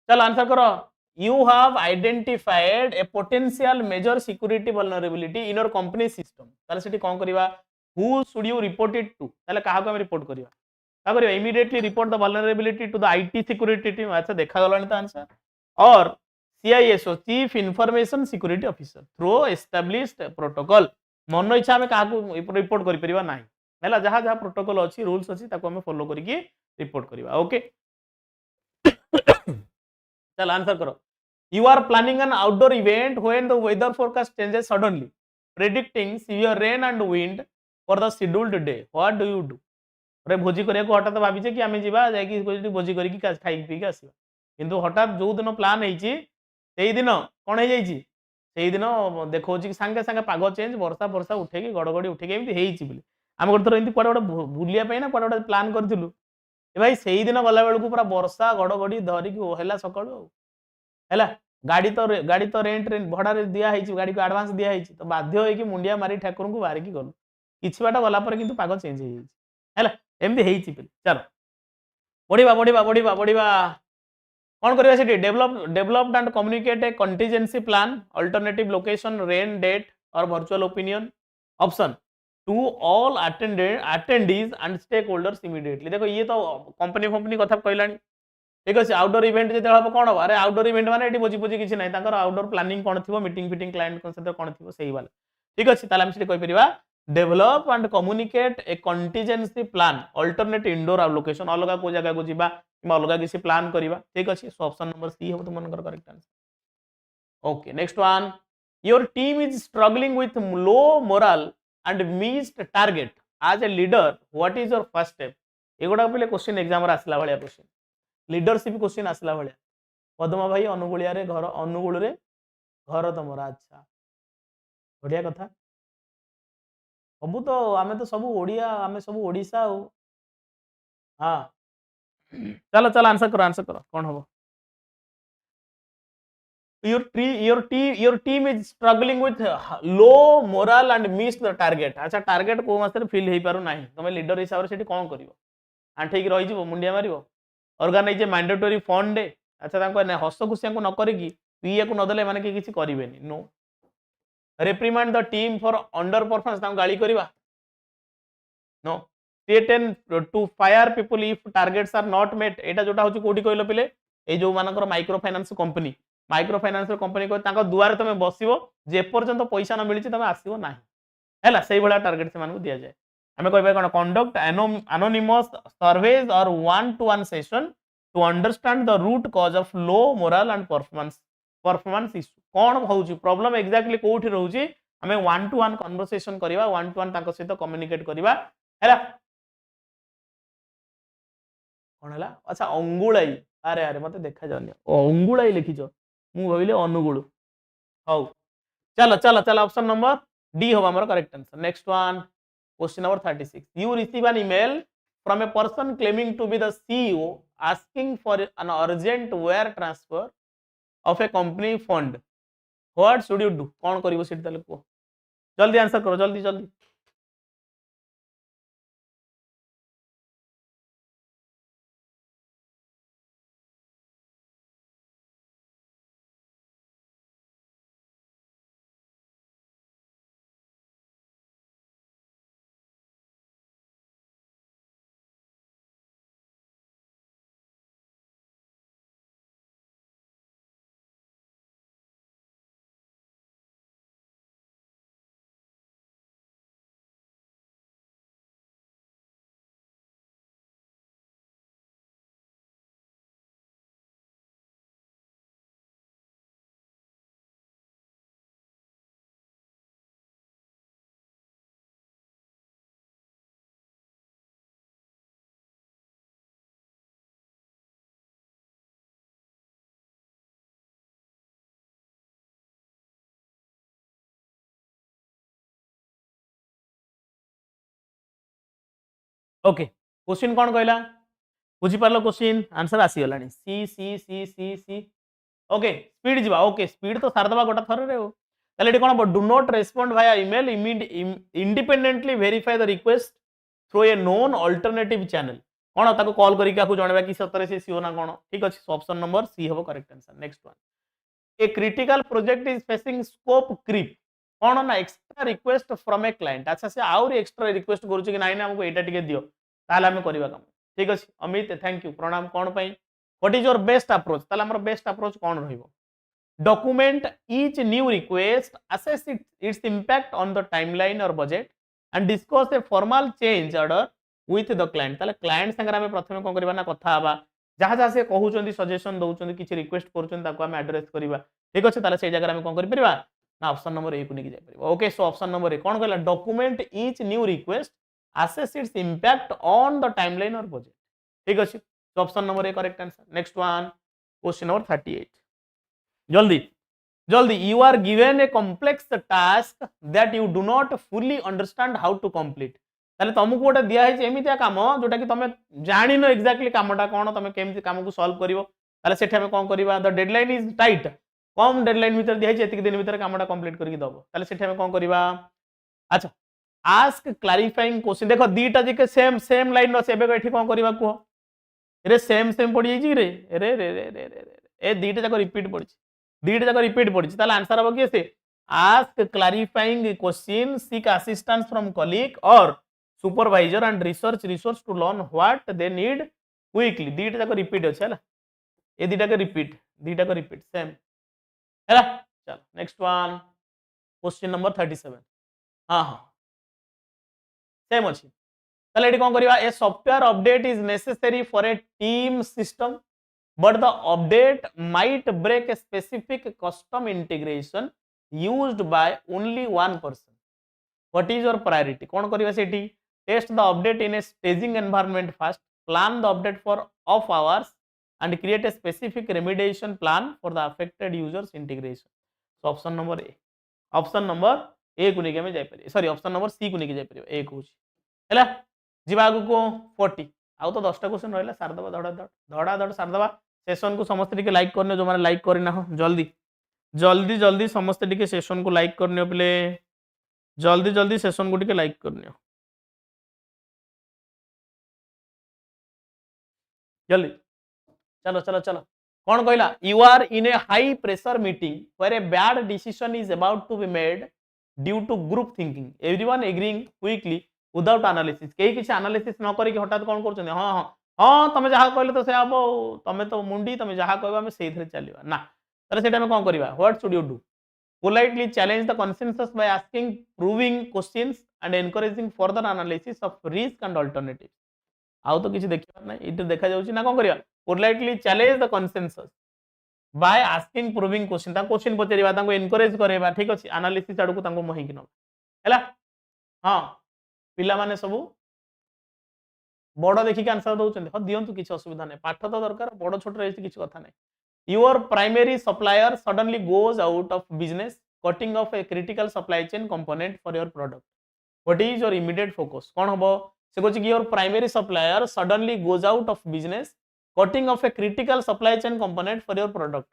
चल आंसर करो you have identified a potential major security vulnerability in your company system ताले सेठी कोन करिवा who should you report it to ताले काहा को हम रिपोर्ट करिवा का करिवा immediately report the vulnerability to the IT security team अच्छा देखा गलानी त आंसर और CISO chief information security officer through established protocol मन इच्छा हम काहा को रिपोर्ट करि परिवा नाही हैला जहा जहा प्रोटोकॉल अछि रूल्स अछि ताको हम फॉलो करिकि रिपोर्ट करिवा ओके चल आंसर करो you are planning an outdoor event when the weather forecast changes suddenly predicting severe rain and wind for the scheduled day what do you do रे भोजी करिया को हटात भाबी जे कि आमे जीवा जाय कि कोइ भोजी करी कि खाइ पी के आसीबा किंतु हटात जो दिन प्लान हेची सेही दिन कोन हे जाईची सेही दिन देखौची कि संगे संगे पागो चेंज वर्षा वर्षा उठे कि गडगडी उठे कि एमती हेची बोली हम गोटे थोर एमती कोडा गोटे भूलिया पे ना कोडा गोटे प्लान करथिलु ए भाई सेही दिन गला बेलकू पूरा वर्षा गडगडी धरी कि हेला सकाळो हैला गाड़ी तो रेंट भड़ा रे दिया है गाड़ी को एडवांस दिया है तो बाध्य होई कि मुंडिया मारी ठाकुर को बाहर की गलु किछि बाटा गला पर किंतु पाग चेंज हो हैला एमती हेई छि चलो पढिबा पढिबा पढिबा पढिबा कोन करबा सेठी developed and communicate a contingency plan alternative location rain date or virtual opinion option to all attendees and stakeholders immediately देखो ये तो कंपनी कथा कहलानी ठीक अच्छे आउटडोर इवेंट जो हम कौन हम अरे आउटडोर इवेंट माने भोजी भोजी किसी ना आउटडोर प्लानिंग कौन थी मीटिंग फिटिंग क्लाइंट सहित कौन थी सही वाला ठीक अच्छे ताला हम कहीपर develop and communicate a contingency plan alternate indoor location अलग को जगह को जीवा कि अलग किसी प्लान करवा ठीक अच्छे सो ऑप्शन नंबर सी हम तुम correct answer okay next one your team is struggling with low morale and missed target as a leader what is your first step एगुड़ा पे क्वेश्चन एग्जाम आसला भाया क्वेश्चन लीडरशिप क्वेश्चन आसला भाया पद्मा भाई अनुगुलिया रे घर अनुगुल रे घर तुम अच्छा बढ़िया कथा सबू तो आमे तो सब ओडिया आमे सब ओडिशा हाँ चलो चलो आंसर करो कौन हम your team is struggling with low moral and missed the target अच्छा टारगेट को मासरे फिल हे पारु नाही तुम लीडर हिसाब से कौन करिवो आंठे रही जीवो मुंडिया मारिवो ऑर्गेनाइज मैंडेटरी फंड डे अच्छा हस खुशिया को न करिकी पीए को नदेले माने कि किछि करिवेनी no reprimand the team for underperformance गाली करवा no threaten to fire people if targets are not met एटा जोटा होची कोठी कहलो पिले ए जो मानकर माइक्रो फाइनेंस कंपनी को दुआरे तुम बसो जे पर्यंत पैसा न मिली तुम आसो ना है से भाया टारगेट से दिया जाए आम कह कौन कंडक्ट एनोनिमस सर्वेज और one to one session to understand the root cause of low morale and performance issue कौन हो प्रॉब्लम एक्जाक्टली कोठी रोचे आम वन टू वन कन्वर्सेशन करवा वन टू वन सहित कम्युनिकेट करवा है कौन है अच्छा अंगुलाई अरे अरे मत देखा जानी अंगुलाई लिखिच मु भाविले अनुगुल हाउ चलो चलो चलो ऑप्शन नंबर डी होगा हमारा correct answer next one question number 36 you receive an email from a person claiming to be the CEO asking for an urgent wire transfer of a company fund what should you do कौन करिवो set ताले को जल्दी answer करो जल्दी जल्दी okay question कौन कहला बुझी पारलो क्वेश्चन आंसर आसी गलानी सी सी सी सी सी ओके स्पीड जीवा ओके स्पीड तो सारदबा गोटा थर रे ताले eighty cone do not respond via email independently verify the request through a known alternative channel कौन ताको कॉल करी काकू जनबा कि सतरे से सी हो ना कोन ठीक अछि ऑप्शन नंबर सी हबो correct answer next one a critical project is facing scope creep कौन ना extra request from a client अच्छा से आउरी एक्स्ट्रा रिक्वेस्ट करू कि नाइ ना हमको एटा टिके दियो ताले हमें करबा काम ठीक अछि अमित थैंक यू प्रणाम कौन पई what is your best approach ताले हमर बेस्ट अप्रोच कौन रहिबो document each new request assess its impact on the timeline or budget and discuss a formal change order with the client ताले client संगे हमें प्रथमे कोन करबा ना कथा हबा जहाँ जहाँ से कहउचंदी सजेशन दउचंदी किछि रिक्वेस्ट करूचंदी ताको हम एड्रेस करबा ठीक अछि ताले से जगह हमें कोन कर परबा ना ऑप्शन नंबर ए को निकि जाय परबा okay so option number A कोन कहला document each new request assess its impact on the timeline or budget ठीक अछि so option number A correct answer next one question number 38 जल्दी जल्दी you are given a complex task that you do not fully understand how to complete ताले तुमको गोटे दिया है एमितिया काम जोटा कि तुम जानी नो एक्जाक्टली कामटा कौन तुम केमती काम को सॉल्व करिवो ताले सेठी हमें कोन करबा the deadline is tight come deadline भीतर दिया है एतिक दिन भीतर कामटा कंप्लीट करके दबो ताले सेठी हमें कोन करबा अच्छा आस्क क्लैरिफाइंग क्वेश्चन देखो दीटा जिके सेम सेम लाइन नो सेबे एठी कोन करबा को रे सेम सेम पड़ी जी रे रे रे रे रे रे ए दीटा जाको रिपीट पड़ी दीटा जाक रिपीट पड़ी ताले आंसर हम किए से ask clarifying question seek assistance from colleague or supervisor and research resource to learn what they need quickly दीटा जाक रिपीट अछि हला ए दीटा के रिपीट सेम हला चल नेक्स्ट वन क्वेश्चन नंबर 37 हां हां सेम अछि ताले एटी कोन करबा a software update is necessary for a team system but the update might break a specific custom integration used by only one person what is your priority कौन करिवा सेठी test the update in a staging environment first plan the update for off hours and create a specific remediation plan for the affected users integration so option number a को निके में जाय परियो sorry option number सी को निके जाय परियो ए को हैला जिबा को 40 आउ तो 10टा क्वेश्चन रहला सार दबा धड़ा धड़ सार दबा सेशन को समस्त टिके लाइक करने जो माने लाइक करिना हो जल्दी जल्दी जल्दी समस्त टिके सेशन को लाइक करने पले जल्दी जल्दी सेशन को टिके लाइक करने जल्दी चलो चलो चलो कौन कहला you are in a high pressure meeting where a bad decision is about to be made due to group thinking everyone agreeing quickly without analysis कई किसी एनालिसिस न करी हठात कौन कर हाँ हाँ हाँ तुम जहाँ कहले तो से हम तुम तो मुंडी तुम जहाँ कह आम से चलवा ना ताले सेटा कौन करवा what should you do politely challenge the consensus by asking proving questions and encouraging further analysis of risk and alternative आउ तो किसी देखा ना ये देखा जाउची ना कौन करवा politely challenge the consensus by asking proving question ता क्वेश्चन पचरिबा तांको एनकरेज करबा ठीक अछि एनालिसिस आडू को तांको मोहि कि न हैला हां पिला माने सब बड़ देखिक आंसर दौरान हाँ दिंतु किसी असुविधा नहीं पाठ तो दरकार बड़ छोट रही किसी कथा नहीं your primary supplier suddenly goes out of business cutting of a critical supply chain component for your product what is your immediate focus कौन हम से कहते your primary supplier suddenly goes out of business cutting of a critical supply chain component for your product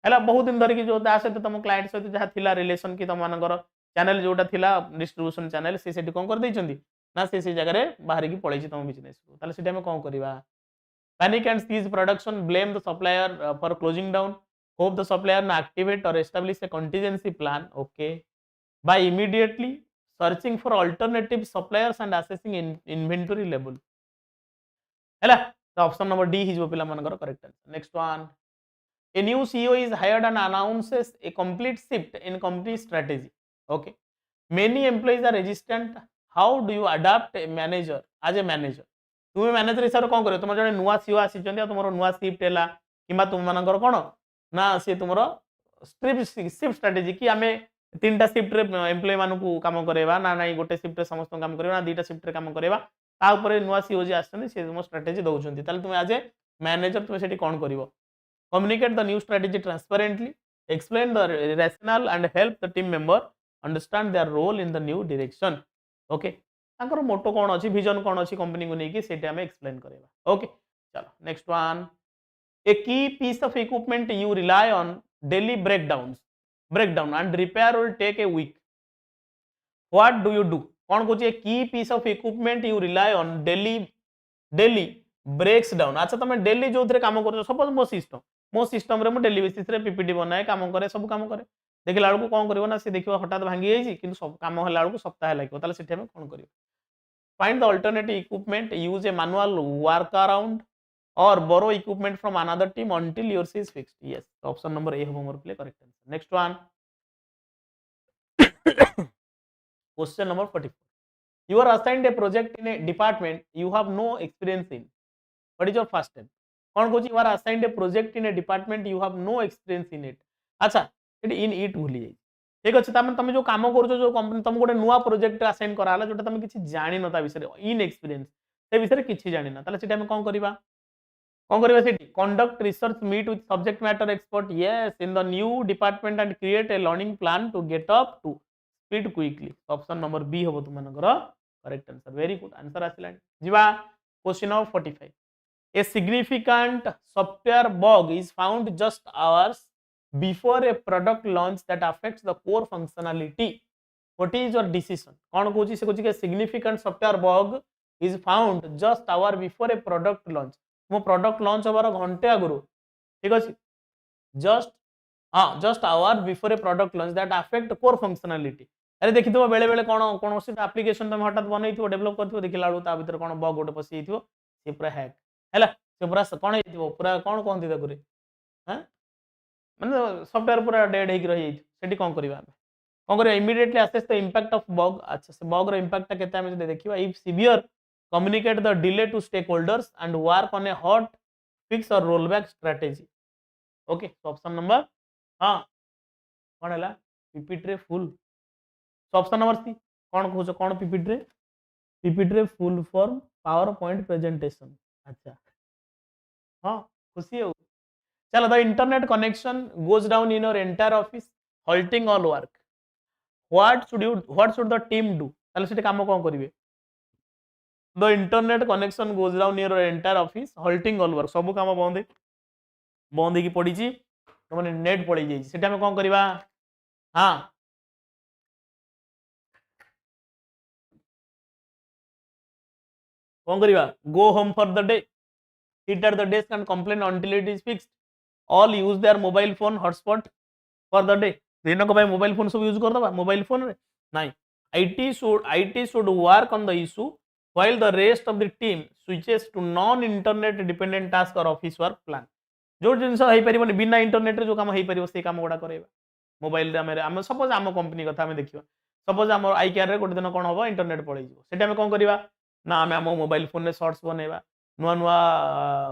है बहुत दिन धरिकी जो सहित तुम क्लाइंट सहित जहाँ थिला रिलेशन कि तुम मानकर चैनल जोटा थिला डिस्ट्रीब्यूशन चैनल से कौन कर देइछंदी ना से जगह बाहर की पड़े तुम बिजनेस को ताले सेटा में कौन करवा panic and cease production blame the supplier for closing down hope the supplier ना एक्टिवेट और establish a contingency plan okay by immediately searching for alternative suppliers and assessing inventory level हैला तो ऑप्शन नंबर डी हिजो पिला मानकर correct answer next one a new CEO is hired and announces a complete shift in company strategy okay many employees are resistant how do you adapt a manager as a manager तुम्हें manager हिसाब से कौन कर तुम जो नुआ CO आसी तुम नुआ शिफ्ट है कि तुम मानकर कौन ना सी तुम शिफ्ट स्ट्राटेजी कि आम 3टा शिफ्ट एम्प्लॉय मान कम करवा ना ना गोटे शिफ्ट समस्त कम करवा ना 2टा शिफ्ट कम करवा तापर नुआ सीओ जी आसछन से तुम स्ट्राटेजी दौरान ताले तुम एज ए मैनेजर तुम से कौन कर communicate the new strategy transparently explain the rational and help the team member understand their role in the new direction okay तांकर मोटो कौन अच्छी विजन कौन अच्छी कंपनी को लेकिन सेटा हमें एक्सप्लेन करेगा ओके चलो next one a key piece of equipment you rely on daily breakdown and repair will take a week what do you do कौन कहूँ की piece of equipment you rely on daily breaks down अच्छा तुम daily जो काम कर suppose मो system रे मो डेली बेसिस रे पीपीटी बनाए काम करे सब काम करे देखला बेलू कौन कर ना सी देखिए हठात भांगी जाइए कि सब काम है बेलू सप्ताह लगे ताले सेठी हमें कौन कर find the alternative equipment use a manual workaround or borrow equipment from another team until yours is fixed yes option number A हो मोर प्ले correct answer next one question number 44 you are assigned a project in a department you have no experience in what is your first step कौन कहूँ you are assigned a project in a department you have no experience in it अच्छा ये in it भूली जाए ठीक अच्छे तुम जो कम कर जो कंपनी तुमको गोटे नुआ प्रोजेक्ट असाइन कराला जोटा तुम किसी जान ना विषय इन एक्सपीरियंस से विषय किसी जान ना ताले सेटा हम कौन करबा कौन करबा सेठी conduct research meet with subject matter experts in the new department and create a learning plan to get up to speed quickly option number B हो तुम correct answer very good answer आसिला जीवा question number 45 a significant software bug is found just hours before a product launch that affects the core functionality what is your decision कौन कहूँ से कहूँ significant software bug is found just hour before a product launch मो product launch होबार घंटे आगु ठीक अच्छे just hour before A product launch that affect core functionality अरे देखि बेले बेले कौन कौन एप्लिकेशन तुम हठात बनई डेवलप कर देखला बेलू भर कौन बग गोटे पशि सी पूरा हैक है सी पूरा कौन पूरा कौन कहते तक माने सॉफ्टवेयर पूरा डेड हो रही सेठी कौन करबा कौन करबा immediately assess the impact of bug अच्छा से बग रो इंपैक्ट केते हम देखिबा if severe communicate the delay to stakeholders and work on a hot fix or rollback strategy okay so option number हाँ कौन है पीपीटी रे फुल so option number सी कौन कहूँ कौन पीपीटी रे full form power point presentation अच्छा हाँ खुशी है चलो the internet connection goes down in your entire office halting all work what should the team do ताले सेठी काम कौन करिवे the internet connection goes down in your entire office halting all work सब काम बंद बंद की पड़ी तुमने नेट पड़ी जाइए सेठी हम कौन करवा हाँ कौन करवा go home for the day sit at the desk and complain until it is fixed all use their mobile phone hotspot for the day दिन को भाई मोबाइल फोन सब यूज कर दबा मोबाइल फोन रे नहीं IT should work on the issue while the rest of the team switches to non internet dependent task or office work plan जो जिनस हो परिबनी बिना इंटरनेट रे जो काम हो परिबो से काम गुडा करबा मोबाइल रे हम सपोज आम कंपनी कथा हम देखिबा सपोज आम आई केयर रे गोटे दिन कोन होबो इंटरनेट पळै जिवो सेटा हम कोन करबा ना हम मोबाइल फोन रे शॉर्ट्स बनेबा नुआ नुआ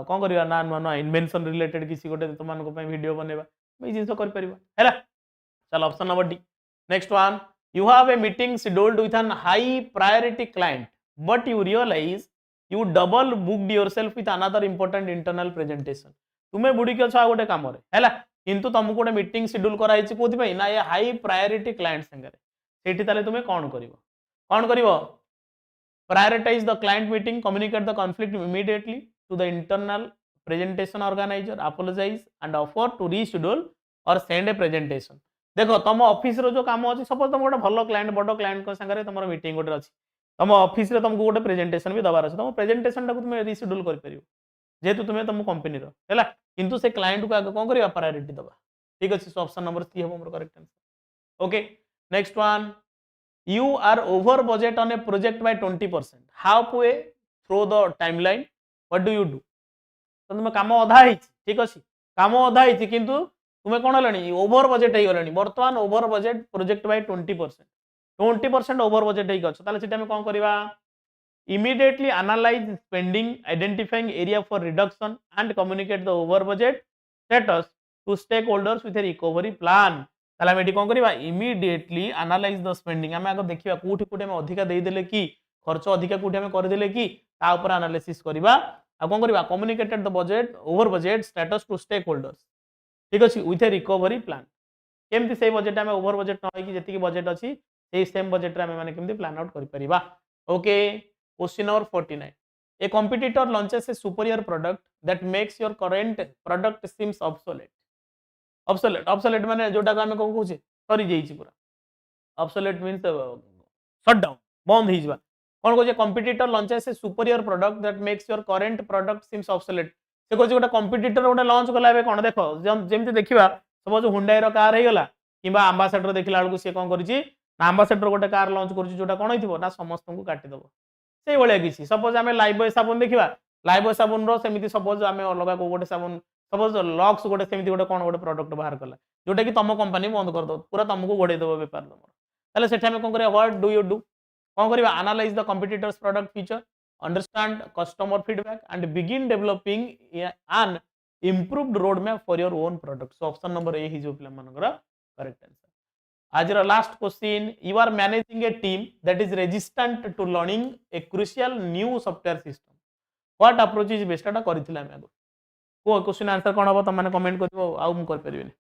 कौन करवा ना नुआ नुआ इन्वेंशन रिलेटेड किसी गोटे तुम वीडियो बनवा ये जिन है चलो option number D next one you have a meeting scheduled with an high priority client but you realize you double booked yourself with another important internal presentation तुम्हें बुड़ी के अच्छा गोटे काम है किंतु तुमको गोटे मीटिंग शेड्यूल कराई कौन ना ये हाई प्रायोरिटी क्लाइंट संगे तुम्हें कौन कर prioritize the client meeting communicate the conflict immediately to the internal presentation organizer apologize and offer to reschedule or send a presentation देखो तुम ऑफिस रो जो काम अछि सपोज तुम गोटे भलो क्लाइंट बडो क्लाइंट को संगे तुम मीटिंग गोटे अछि तुम ऑफिस रे तुमको गोटे प्रेजेंटेशन भी दबार अछि तुम प्रेजेंटेशन टाको तुम रिशेड्यूल कर परियो जेतु तुम तुम कंपनी रो हैला किंतु से क्लाइंट को आगे कोन करिया प्रायोरिटी दबा ठीक अछि सो ऑप्शन नंबर सी हम correct answer okay next one you are over budget on a project by 20% halfway through the timeline what do you do तो तुम काम अधा है ठीक अच्छे काम अधा है किंतु तुम्हें कौन है ओवर बजेट हो गलानी बर्तमान over budget project by 20% over budget हो कौन करवा immediately analyze spending identifying area for reduction and communicate the over budget status to stakeholders with a recovery plan कौन करवा इमीडिएटली एनालाइज द स्पेंडिंग आम आगे देखा कौटी कौटी अधिका देदेले कि खर्च अधिका कौटी करदेले कि एनालिसिस करवा कौन करवा communicated the budget over budget status to stakeholders ठीक अच्छे विथ ए रिकवरी प्लान केमती से बजेट आम ओवर बजेट न जी बजेट अच्छी सेम बजेट आम मैंने प्लान आउट कर okay question number 49 A competitor launches a superior product that makes your current product seems obsolete obsolete obsolete माने जोटा को हमें कोन कहूचे सरी जाईची पूरा ऑब्सोलेट मींस शट डाउन बंद हो जावा कौन कहूचे competitor launches a superior product that makes your current product seems obsolete से कहूचे गोटे कॉम्पिटिटर गोटे लॉन्च कला एबे कोन देखो जेमति देखिबा सपोज हुंडई रो कार हे गला किबा एम्बेसडर देखिला बेलू से कोन करिछि ना एम्बेसडर गोटे कार लॉन्च करिछि जोटा कोन होइथिबो ना समस्त को काटि दबो से भलिया किछि सपोज आमे लाइफ बॉय साबुन देखिबा लाइफ बॉय साबुन रो सेमिति सपोज आमे अलगा को गोटे साबुन सपोज लक्स गोटे सेमिति गोटे कोन गोटे प्रोडक्ट बाहर कला जोटा कि तुम कंपनी बंद कर दो पूरा तुमको गोड़े दबो व्यापार तुम ताले सेठा में कोन करिया व्हाट डू यू डू कोन करिवा analyse the competitors product feature understand customer feedback and begin developing an improved road map for your own product so option number A हिजो पिला मानकर करेक्ट आंसर आज last question you are managing a team that is resistant to learning a crucial new software system what approach is best एटा करिथिला हम आगो को question answer कोन हो तुम माने कमेंट करबो आ हम कर परिबिनी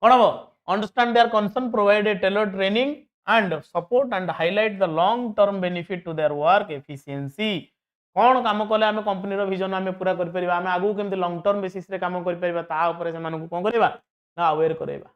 कोन हो understand their concern provide a tailor training and support and highlight the long term benefit to their work efficiency कौन काम कले आम कंपनी विजन आम पूरा कर आम आगू केमती लॉन्ग टर्म बेसिस रे काम कर कौन करवा ना अवेयर करवा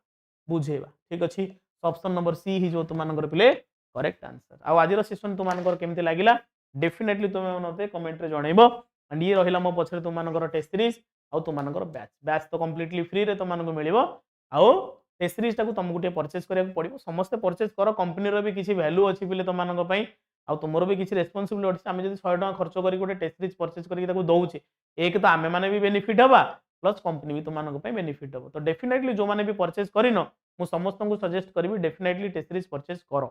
बुझेवा ठीक अच्छे ऑप्शन नंबर सी ही जो तुम पिले करेक्ट आंसर आज सेशन तुम केमती लगिला डेफिनेटली तुम्हें मते कमेंट रे जनइबो एंड ये रहिला मो पछरे तुम टेस्ट सीरीज आउ तुम बैच बैच तो कंप्लीटली फ्री रे तुमको मिलिबो आउ टेस्ट सीरीज टाको तुमको टे परचेज करिया पड़िबो समस्त परचेज कर कंपनी रो भी किछि वैल्यू अछि बिले तुमनको पई आ तुमरो भी किछि रेस्पोंसिबिलिटी अछि आमे जदि 100 टका खर्च करी गोटे टेस्ट सीरीज परचेज करी ताको दउछे एक तो आमे माने भी बेनिफिट हबा प्लस कंपनी भी तुमनको पई बेनिफिट हबो तो डेफिनेटली जो माने भी परचेज करिनो मु समस्त को सजेस्ट करिवि डेफिनेटली टेस्ट सीरीज परचेज करो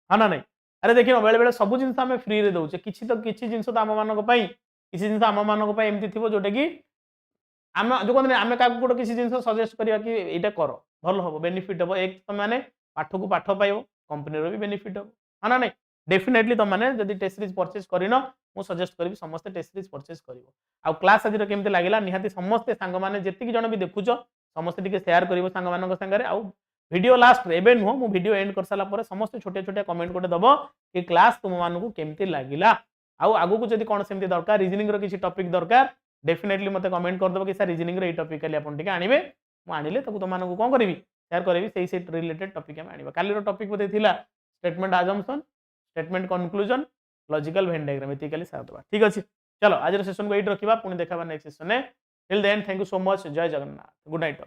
हां ना नहीं अरे देखिनो बेले बेले सब जिंस आमे फ्री रे दउछे किछि तो किछि जिंस तो आम मानको पई किछि जिंस आम मानको पई एमति थिबो जोटे कि आम जो कहते आम क्या गोटे किसी जिन सजेस्ट करवा कि यहाँ कर भल हम बेनिफिट हम एक तुमने पाठ को पाठ पाइब कंपनी भी बेनिफिट हम हाँ ना नहीं डेफिनेटली तुमने जब टेस्ट सीरीज परचेज कर मुझे सजेस्ट करी समस्त टेस्ट सीरीज परचेज कर आउ क्लास आज केमती लगे निहाती समस्ते सांग जी जन भी देखुच समस्ते टी सेयार कर सांग सागर आउ वीडियो लास्ट एवं नुह मुझे वीडियो एंड कर सारा समस्त छोटे छोटे कमेंट गोटे दब कि क्लास तुम मानक केमती लगिला आउ आगू को जब कौन सेमती दरकार रिजनिंग रो किसी टॉपिक दरकार डेफिनेटली मते कमेंट कर दबो कि सर रीजनिंग रे टॉपिक काली आपन टिके आनिबे मु आनिले तको तुमनको कोन करबी शेयर करबी सेही रिलेटेड टॉपिक हम आनिबा काली रो टॉपिक बते थिला statement assumption statement conclusion logical Venn diagram एती काली साथ दबा ठीक अछि चलो आज रो सेशन को एट रखिबा पुनी देखाबा नेक्स्ट सेशन में till then thank you so much Jai Jagannath good night.